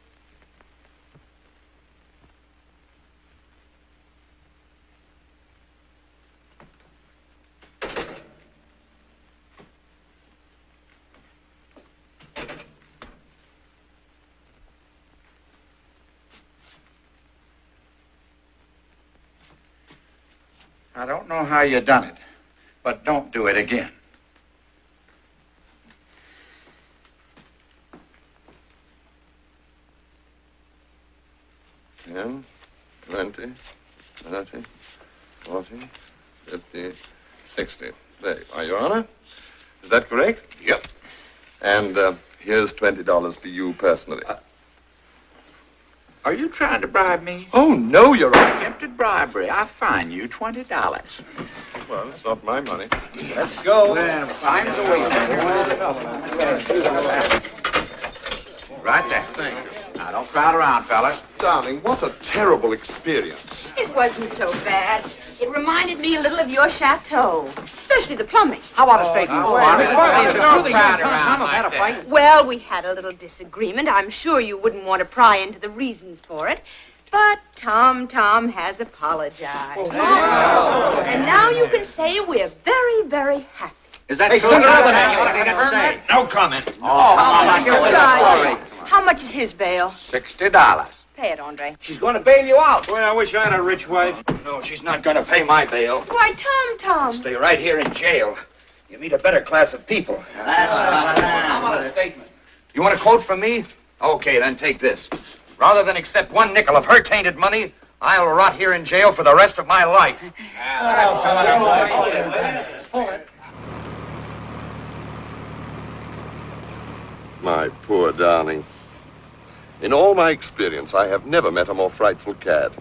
I don't know how you done it, but don't do it again. 10, 20, 30, 40, 50, 60. There you are, Your Honor. Is that correct? Yep. And here's $20 for you personally. Are you trying to bribe me? Oh, no, Your Honor. Attempted bribery. I fine you $20. Well, it's not my money. Let's go. Time to wait. Right there. Thank you. Now, don't crowd around, fellas. Darling, what a terrible experience. It wasn't so bad. It reminded me a little of your chateau, especially the plumbing. How about a steak? Well, we had a little disagreement. I'm sure you wouldn't want to pry into the reasons for it. But Tom has apologized. And now you can say we're very, very happy. Is that true? Say. No comment. How much is his bail? $60. Pay it, Andre. She's going to bail you out. Boy, I wish I had a rich wife. No, she's not going to pay my bail. Why, Tom. Stay right here in jail. You meet a better class of people. How about a statement? You want a quote from me? Okay, then take this. Rather than accept one nickel of her tainted money, I'll rot here in jail for the rest of my life. My poor darling. In all my experience, I have never met a more frightful cad.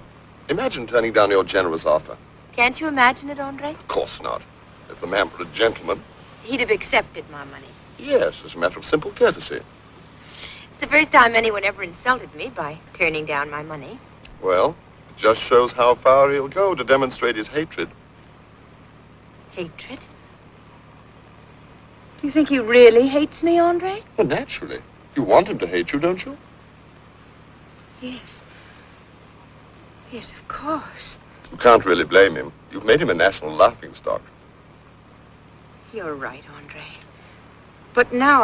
Imagine turning down your generous offer. Can't you imagine it, Andre? Of course not. If the man were a gentleman, He'd have accepted my money. yes, as a matter of simple courtesy. It's the first time anyone ever insulted me by turning down my money. Well, it just shows how far he'll go to demonstrate his hatred. Hatred? Do you think he really hates me, Andre? Well, naturally. You want him to hate you, don't you? Yes. Yes, of course. You can't really blame him. You've made him a national laughingstock. You're right, Andre. But now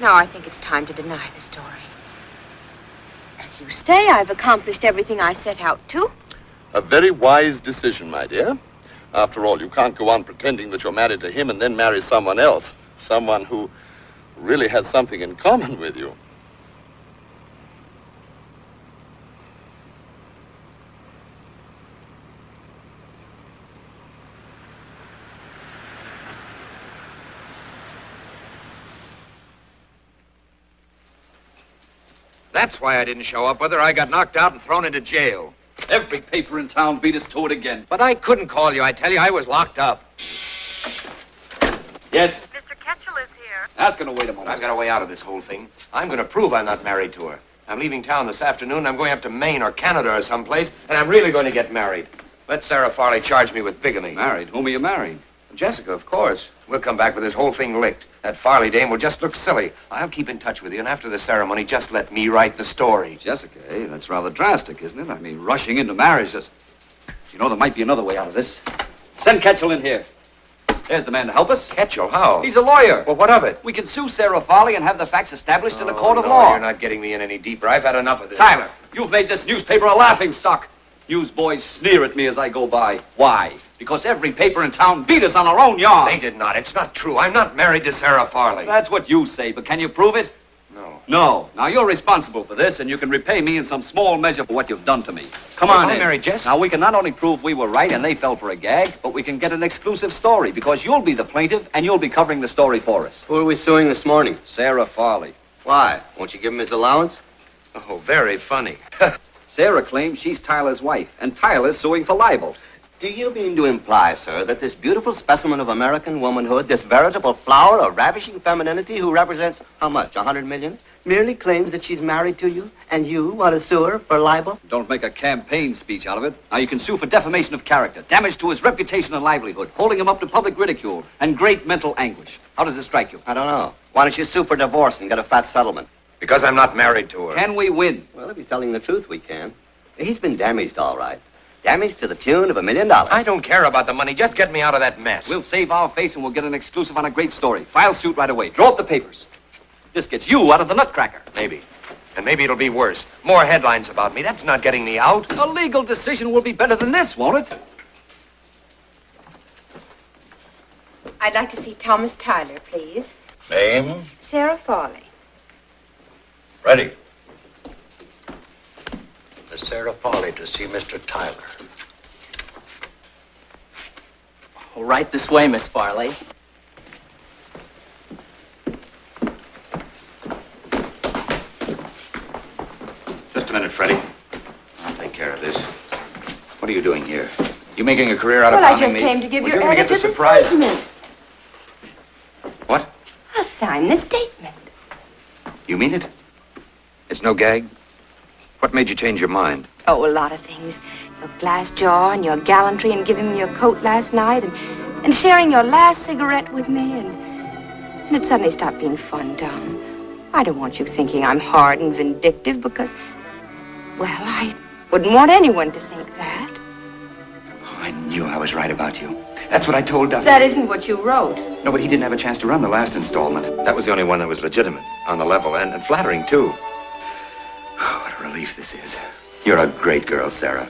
I think it's time to deny the story. As you say, I've accomplished everything I set out to. A very wise decision, my dear. After all, you can't go on pretending that you're married to him and then marry someone else. Someone who really has something in common with you. That's why I didn't show up, whether I got knocked out and thrown into jail. Every paper in town beat us to it again. But I couldn't call you. I tell you, I was locked up. Yes? Mr. Ketchel is here. Ask her to wait a moment. I've got a way out of this whole thing. I'm going to prove I'm not married to her. I'm leaving town this afternoon. I'm going up to Maine or Canada or someplace, and I'm really going to get married. Let Sarah Farley charge me with bigamy. Married? Whom are you marrying? Jessica, of course. We'll come back with this whole thing licked. That Farley dame will just look silly. I'll keep in touch with you, and after the ceremony, just let me write the story. Jessica, eh? That's rather drastic, isn't it? I mean, rushing into marriage is... You know, there might be another way out of this. Send Ketchel in here. There's the man to help us. Ketchel, how? He's a lawyer. Well, what of it? We can sue Sarah Farley and have the facts established in a court of no, law. You're not getting me in any deeper. I've had enough of this. Tyler, you've made this newspaper a laughingstock. Newsboys sneer at me as I go by. Why? Because every paper in town beat us on our own yarn. They did not. It's not true. I'm not married to Sarah Farley. That's what you say, but can you prove it? No. No. Now, you're responsible for this, and you can repay me in some small measure for what you've done to me. Come Well, on I in. married Jess. Now, we can not only prove we were right and they fell for a gag, but we can get an exclusive story, because you'll be the plaintiff, and you'll be covering the story for us. Who are we suing this morning? Sarah Farley. Why? Won't you give him his allowance? Oh, very funny. Sarah claims she's Tyler's wife, and Tyler's suing for libel. Do you mean to imply, sir, that this beautiful specimen of American womanhood, this veritable flower of ravishing femininity who represents, how much, 100 million, merely claims that she's married to you, and you want to sue her for libel? Don't make a campaign speech out of it. Now, you can sue for defamation of character, damage to his reputation and livelihood, holding him up to public ridicule, and great mental anguish. How does it strike you? I don't know. Why don't you sue for divorce and get a fat settlement? Because I'm not married to her. Can we win? Well, if he's telling the truth, we can. He's been damaged, all right. Damaged to the tune of $1 million. I don't care about the money. Just get me out of that mess. We'll save our face and we'll get an exclusive on a great story. File suit right away. Draw up the papers. This gets you out of the nutcracker. Maybe. And maybe it'll be worse. More headlines about me. That's not getting me out. A legal decision will be better than this, won't it? I'd like to see Thomas Tyler, please. Name? Sarah Farley. Ready. Miss Sarah Farley to see Mr. Tyler. Right this way, Miss Farley. Just a minute, Freddie. I'll take care of this. What are you doing here? You making a career out of Well, I pounding just me? came to give Well, your you're gonna editor get the surprise. statement. What? I'll sign the statement. You mean it? It's no gag? What made you change your mind? Oh, a lot of things. Your glass jaw and your gallantry in giving me your coat last night and sharing your last cigarette with me and it suddenly stopped being fun, Tom. I don't want you thinking I'm hard and vindictive because, well, I wouldn't want anyone to think that. Oh, I knew I was right about you. That's what I told Duffy. That isn't what you wrote. No, but he didn't have a chance to run the last installment. That was the only one that was legitimate, on the level, and flattering, too. Oh, what a relief this is. You're a great girl, Sarah.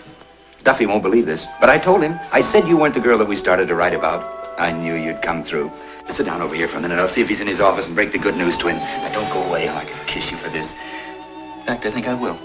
Duffy won't believe this, but I told him. I said you weren't the girl that we started to write about. I knew you'd come through. Sit down over here for a minute. I'll see if he's in his office and break the good news to him. Now, don't go away. Oh, I could kiss you for this. In fact, I think I will.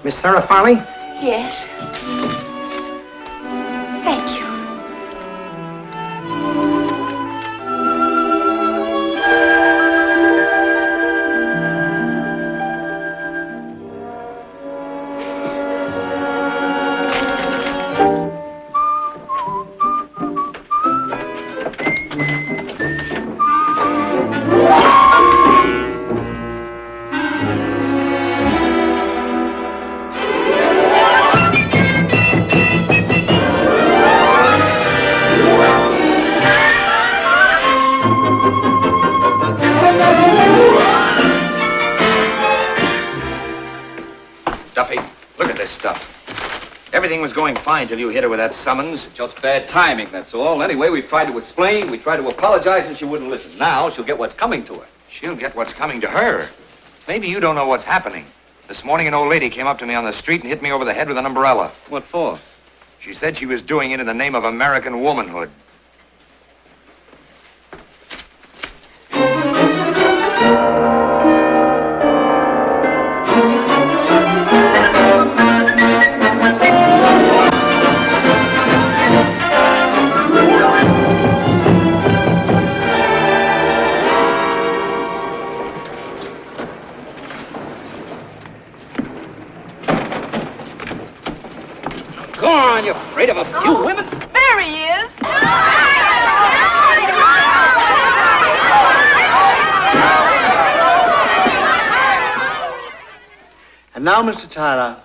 Miss Sarah Farley? Yes. Thank you. Duffy, look at this stuff. Everything was going fine till you hit her with that summons. Just bad timing, that's all. Anyway, we've tried to explain, we tried to apologize, and she wouldn't listen. Now she'll get what's coming to her. She'll get what's coming to her. Maybe you don't know what's happening. This morning, an old lady came up to me on the street and hit me over the head with an umbrella. What for? She said she was doing it in the name of American womanhood. Go on, you're afraid of a few women? There he is. And now, Mr. Tyler,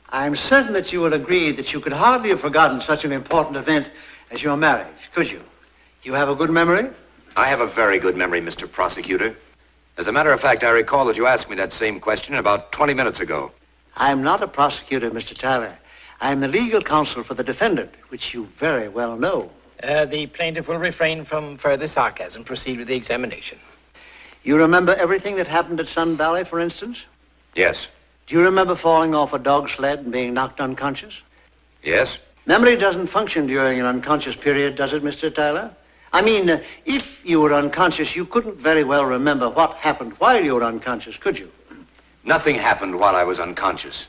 I'm certain that you will agree that you could hardly have forgotten such an important event as your marriage, could you? You have a good memory? I have a very good memory, Mr. Prosecutor. As a matter of fact, I recall that you asked me that same question about 20 minutes ago. I'm not a prosecutor, Mr. Tyler. I'm the legal counsel for the defendant, which you very well know. The plaintiff will refrain from further sarcasm. Proceed with the examination. You remember everything that happened at Sun Valley, for instance? Yes. Do you remember falling off a dog sled and being knocked unconscious? Yes? Memory doesn't function during an unconscious period, does it, Mr. Tyler? I mean, if you were unconscious, you couldn't very well remember what happened while you were unconscious, could you? Nothing happened while I was unconscious.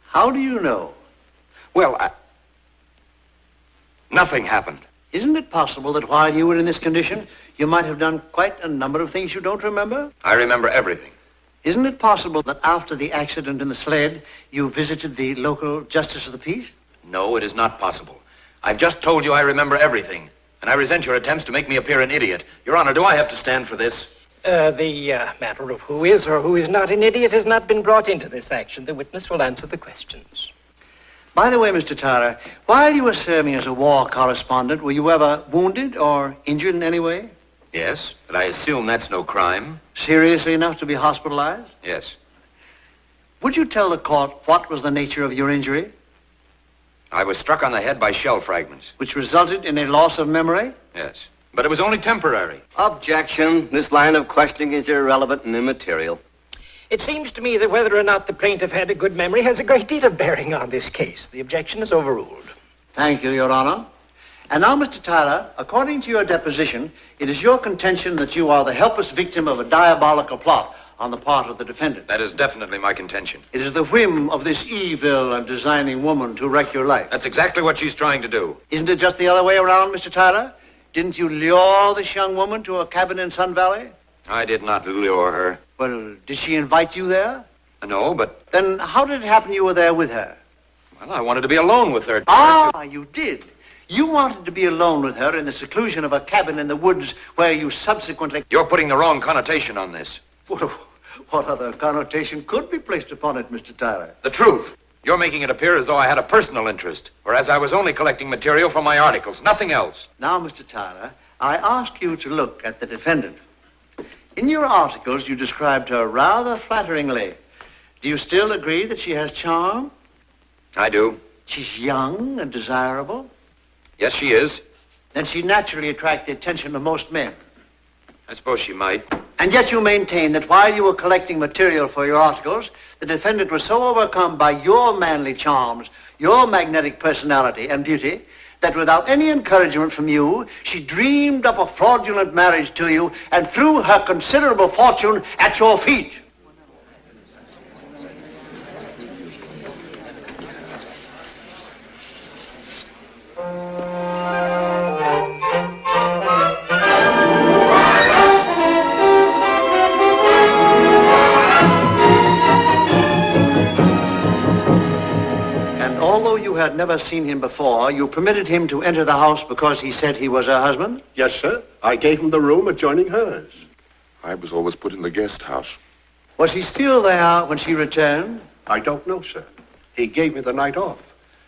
How do you know? Well, nothing happened. Isn't it possible that while you were in this condition, you might have done quite a number of things you don't remember? I remember everything. Isn't it possible that after the accident in the sled, you visited the local justice of the peace? No, it is not possible. I've just told you I remember everything, and I resent your attempts to make me appear an idiot. Your Honor, do I have to stand for this? The matter of who is or who is not an idiot has not been brought into this action. The witness will answer the questions. By the way, Mr. Tyler, while you were serving as a war correspondent, were you ever wounded or injured in any way? Yes, but I assume that's no crime. Seriously enough to be hospitalized? Yes. Would you tell the court what was the nature of your injury? I was struck on the head by shell fragments. Which resulted in a loss of memory? Yes. But it was only temporary. Objection. This line of questioning is irrelevant and immaterial. It seems to me that whether or not the plaintiff had a good memory has a great deal of bearing on this case. The objection is overruled. Thank you, Your Honor. And now, Mr. Tyler, according to your deposition, it is your contention that you are the helpless victim of a diabolical plot on the part of the defendant. That is definitely my contention. It is the whim of this evil and designing woman to wreck your life. That's exactly what she's trying to do. Isn't it just the other way around, Mr. Tyler? Didn't you lure this young woman to a cabin in Sun Valley? I did not lure her. Well, did she invite you there? No, but... Then how did it happen you were there with her? Well, I wanted to be alone with her. Ah, you did. You wanted to be alone with her in the seclusion of a cabin in the woods where you subsequently... You're putting the wrong connotation on this. What other connotation could be placed upon it, Mr. Tyler? The truth. You're making it appear as though I had a personal interest, whereas I was only collecting material for my articles, nothing else. Now, Mr. Tyler, I ask you to look at the defendant. In your articles, you described her rather flatteringly. Do you still agree that she has charm? I do. She's young and desirable? Yes, she is. Then she naturally attracts the attention of most men. I suppose she might. And yet you maintain that while you were collecting material for your articles, the defendant was so overcome by your manly charms, your magnetic personality and beauty, that without any encouragement from you, she dreamed up a fraudulent marriage to you and threw her considerable fortune at your feet. Had never seen him before, you permitted him to enter the house because he said he was her husband? Yes, sir. I gave him the room adjoining hers. I was always put in the guest house. Was he still there when she returned? I don't know, sir. He gave me the night off.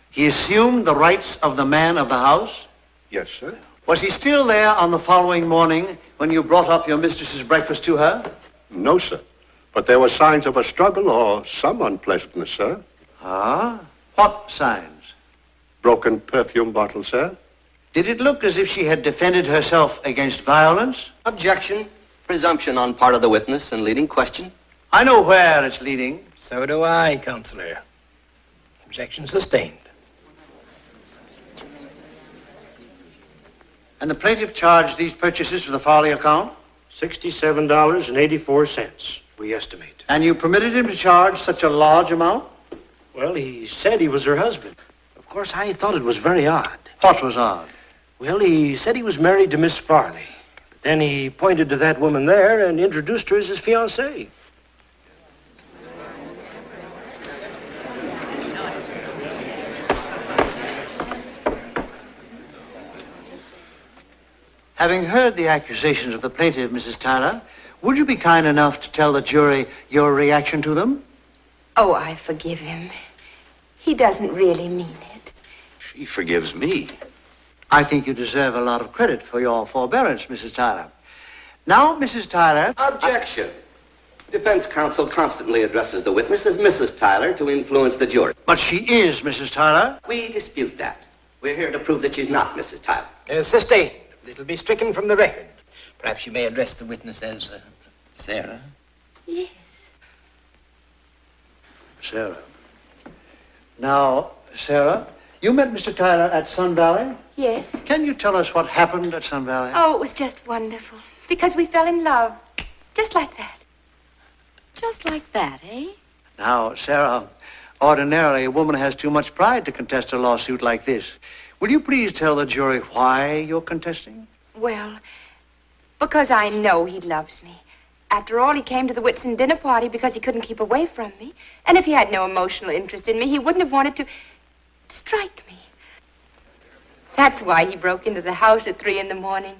He assumed the rights of the man of the house? Yes, sir. Was he still there on the following morning when you brought up your mistress's breakfast to her? No, sir. But there were signs of a struggle or some unpleasantness, sir. Ah? What signs? Broken perfume bottle, sir. Did it look as if she had defended herself against violence? Objection. Presumption on part of the witness and leading question. I know where it's leading. So do I, Counselor. Objection sustained. And the plaintiff charged these purchases for the Farley account? $67.84, we estimate. And you permitted him to charge such a large amount? Well, he said he was her husband. Of course, I thought it was very odd. What was odd? Well, he said he was married to Miss Farley. But then he pointed to that woman there and introduced her as his fiancée. Having heard the accusations of the plaintiff, Mrs. Tyler, would you be kind enough to tell the jury your reaction to them? Oh, I forgive him. He doesn't really mean it. She forgives me. I think you deserve a lot of credit for your forbearance, Mrs. Tyler. Now, Mrs. Tyler... Objection. Defense counsel constantly addresses the witness as Mrs. Tyler to influence the jury. But she is Mrs. Tyler. We dispute that. We're here to prove that she's not Mrs. Tyler. Sustained. It'll be stricken from the record. Perhaps you may address the witness as Sarah. Yes. Sarah. Now, Sarah, you met Mr. Tyler at Sun Valley? Yes. Can you tell us what happened at Sun Valley? Oh, it was just wonderful. Because we fell in love. Just like that. Just like that, eh? Now, Sarah, ordinarily a woman has too much pride to contest a lawsuit like this. Will you please tell the jury why you're contesting? Well, because I know he loves me. After all, he came to the Whitson dinner party because he couldn't keep away from me. And if he had no emotional interest in me, he wouldn't have wanted to strike me. That's why he broke into the house at 3 in the morning.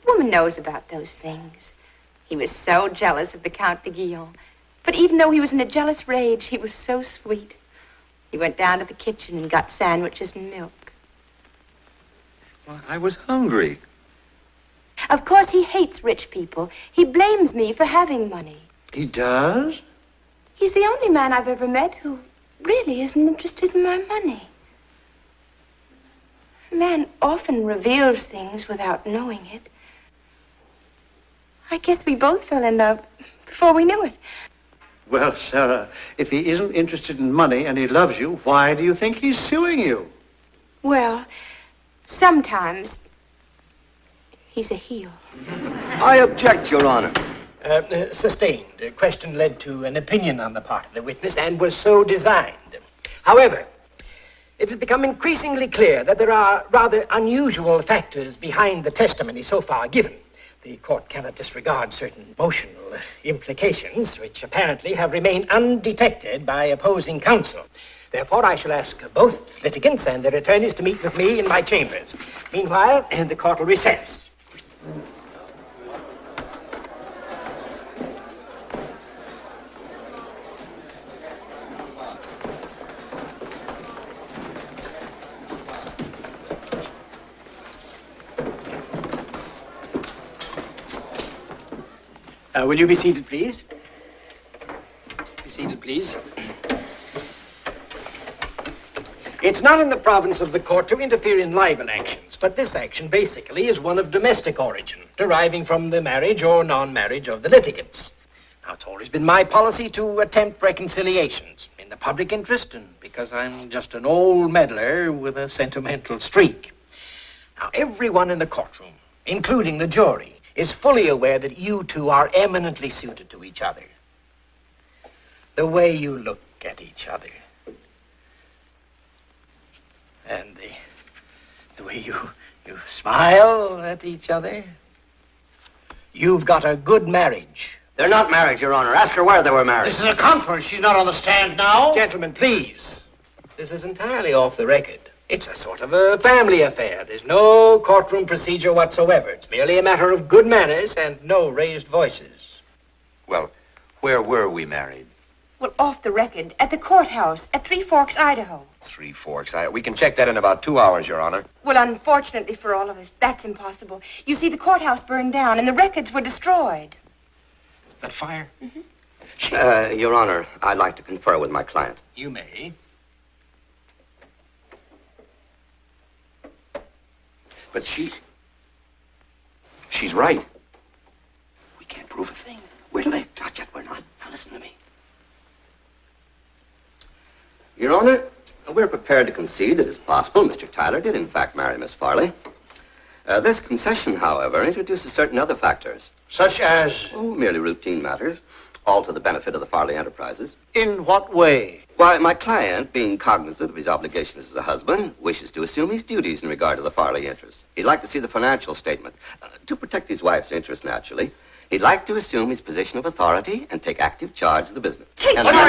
A woman knows about those things. He was so jealous of the Count de Guillaume. But even though he was in a jealous rage, he was so sweet. He went down to the kitchen and got sandwiches and milk. Well, I was hungry. Of course, he hates rich people. He blames me for having money. He does? He's the only man I've ever met who really isn't interested in my money. A man often reveals things without knowing it. I guess we both fell in love before we knew it. Well, Sarah, if he isn't interested in money and he loves you, why do you think he's suing you? Well, sometimes he's a heel. I object, Your Honor. Sustained. The question led to an opinion on the part of the witness and was so designed. However, it has become increasingly clear that there are rather unusual factors behind the testimony so far given. The court cannot disregard certain emotional implications, which apparently have remained undetected by opposing counsel. Therefore, I shall ask both litigants and their attorneys to meet with me in my chambers. Meanwhile, the court will recess. Will you be seated, please? Be seated, please. It's not in the province of the court to interfere in libel actions, but this action basically is one of domestic origin, deriving from the marriage or non-marriage of the litigants. Now, it's always been my policy to attempt reconciliations in the public interest and because I'm just an old meddler with a sentimental streak. Now, everyone in the courtroom, including the jury, is fully aware that you two are eminently suited to each other. The way you look at each other. And the way you smile at each other. You've got a good marriage. They're not married, Your Honor. Ask her where they were married. This is a conference. She's not on the stand now. Gentlemen, please. This is entirely off the record. It's a sort of a family affair. There's no courtroom procedure whatsoever. It's merely a matter of good manners and no raised voices. Well, where were we married? Well, off the record, at the courthouse, at Three Forks, Idaho. Three Forks. We can check that in about 2 hours, Your Honor. Well, unfortunately for all of us, that's impossible. You see, the courthouse burned down and the records were destroyed. That fire? Mm-hmm. Your Honor, I'd like to confer with my client. You may. But she's right. We can't prove a thing. Wait till they... Not yet, we're not. Now listen to me. Your Honor, we're prepared to concede that it's possible Mr. Tyler did in fact marry Miss Farley. This concession, however, introduces certain other factors. Such as? Oh, merely routine matters, all to the benefit of the Farley enterprises. In what way? Why, my client, being cognizant of his obligations as a husband, wishes to assume his duties in regard to the Farley interest. He'd like to see the financial statement. To protect his wife's interest, naturally, he'd like to assume his position of authority and take active charge of the business. Take charge of the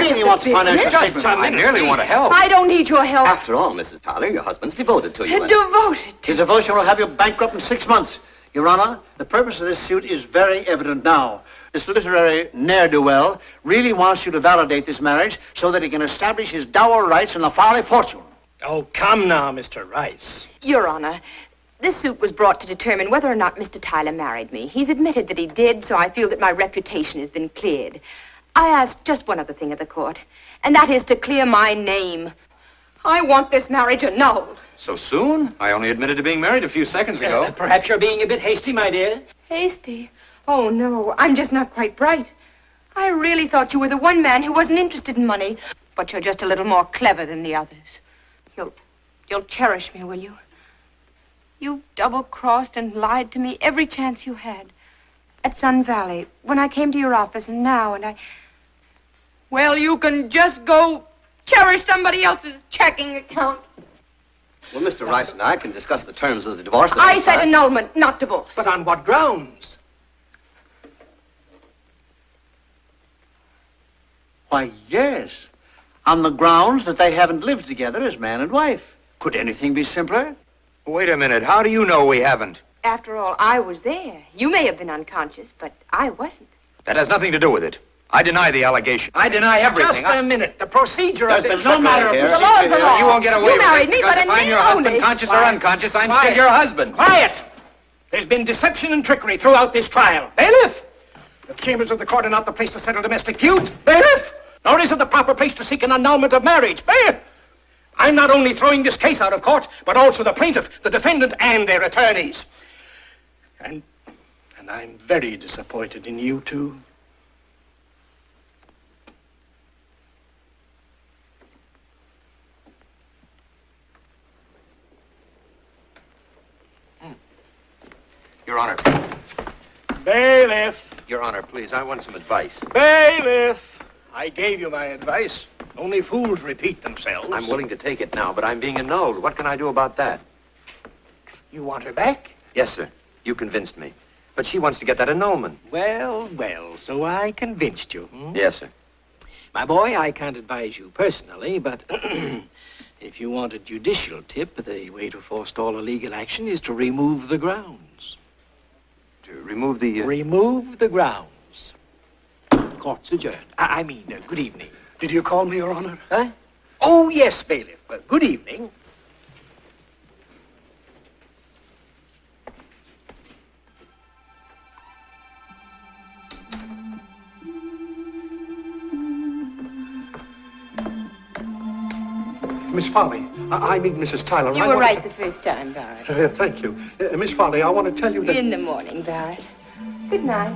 business? I merely want to help. I don't need your help. After all, Mrs. Tyler, your husband's devoted to you. Devoted? His devotion will have you bankrupt in 6 months. Your Honor, the purpose of this suit is very evident now. This literary ne'er-do-well really wants you to validate this marriage so that he can establish his dower rights in the Farley fortune. Oh, come now, Mr. Rice. Your Honor, this suit was brought to determine whether or not Mr. Tyler married me. He's admitted that he did, so I feel that my reputation has been cleared. I ask just one other thing of the court, and that is to clear my name. I want this marriage annulled. So soon? I only admitted to being married a few seconds ago. Perhaps you're being a bit hasty, my dear. Hasty? Oh, no, I'm just not quite bright. I really thought you were the one man who wasn't interested in money, but you're just a little more clever than the others. You'll cherish me, will you? You double-crossed and lied to me every chance you had. At Sun Valley, when I came to your office, and now, and I... Well, you can just go cherish somebody else's checking account. Well, Mr. Rice and I can discuss the terms of the divorce. I said annulment, not divorce. But on what grounds? Why, yes. On the grounds that they haven't lived together as man and wife. Could anything be simpler? Wait a minute. How do you know we haven't? After all, I was there. You may have been unconscious, but I wasn't. That has nothing to do with it. I deny the allegation. I deny everything. Just a minute. The procedure of There's no matter of the law's the law. You won't get away with married it. me, but Because in if I'm name your husband, only. conscious or unconscious, I'm Quiet. still your husband. Quiet! There's been deception and trickery throughout this trial. Bailiff! The chambers of the court are not the place to settle domestic feuds. Bailiff! nor is it the proper place to seek an annulment of marriage. Bail! I'm not only throwing this case out of court, but also the plaintiff, the defendant, and their attorneys. And I'm very disappointed in you two. Your Honor. Bailiff! Your Honor, please, I want some advice. Bailiff! I gave you my advice. Only fools repeat themselves. I'm willing to take it now, but I'm being annulled. What can I do about that? You want her back? Yes, sir. You convinced me. But she wants to get that annulment. Well, so I convinced you. Yes, sir. My boy, I can't advise you personally, but if you want a judicial tip, the way to forestall a legal action is to remove the grounds. To remove the... Remove the grounds. Court's adjourned. I mean, good evening. Did you call me, Your Honor? Huh? Oh, yes, bailiff. Good evening. Miss Farley, I mean Mrs. Tyler. You were right the first time, Barrett. Thank you. Miss Farley, I want to tell you that... In the morning, Barrett. Good night.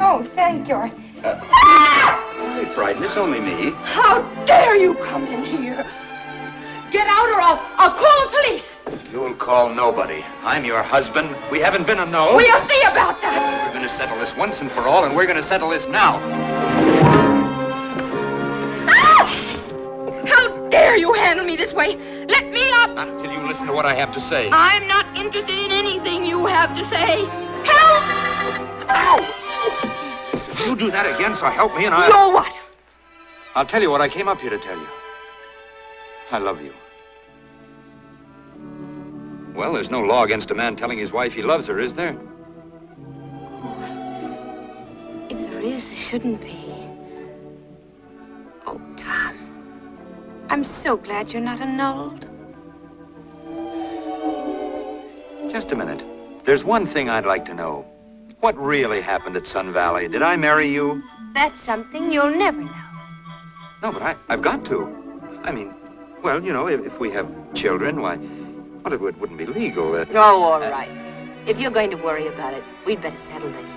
Oh, thank you. Don't be frightened. It's only me. How dare you come in here? Get out or I'll call the police. You'll call nobody. I'm your husband. We haven't been annulled. We'll see about that. We're going to settle this once and for all, and we're going to settle this now. How dare you handle me this way? Let me up. Not until you listen to what I have to say. I'm not interested in anything you have to say. Help! Ow! If you do that again, so help me and I'll... You're what? I'll tell you what I came up here to tell you. I love you. Well, there's no law against a man telling his wife he loves her, is there? If there is, there shouldn't be. Oh, Tom. I'm so glad you're not annulled. Just a minute. There's one thing I'd like to know. What really happened at Sun Valley? Did I marry you? That's something you'll never know. No, but I've got to. I mean, well, you know, if we have children, why, well, it wouldn't be legal. Oh, all right. If you're going to worry about it, we'd better settle this.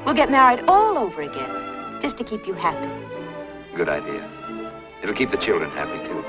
We'll get married all over again, just to keep you happy. Good idea. It'll keep the children happy, too.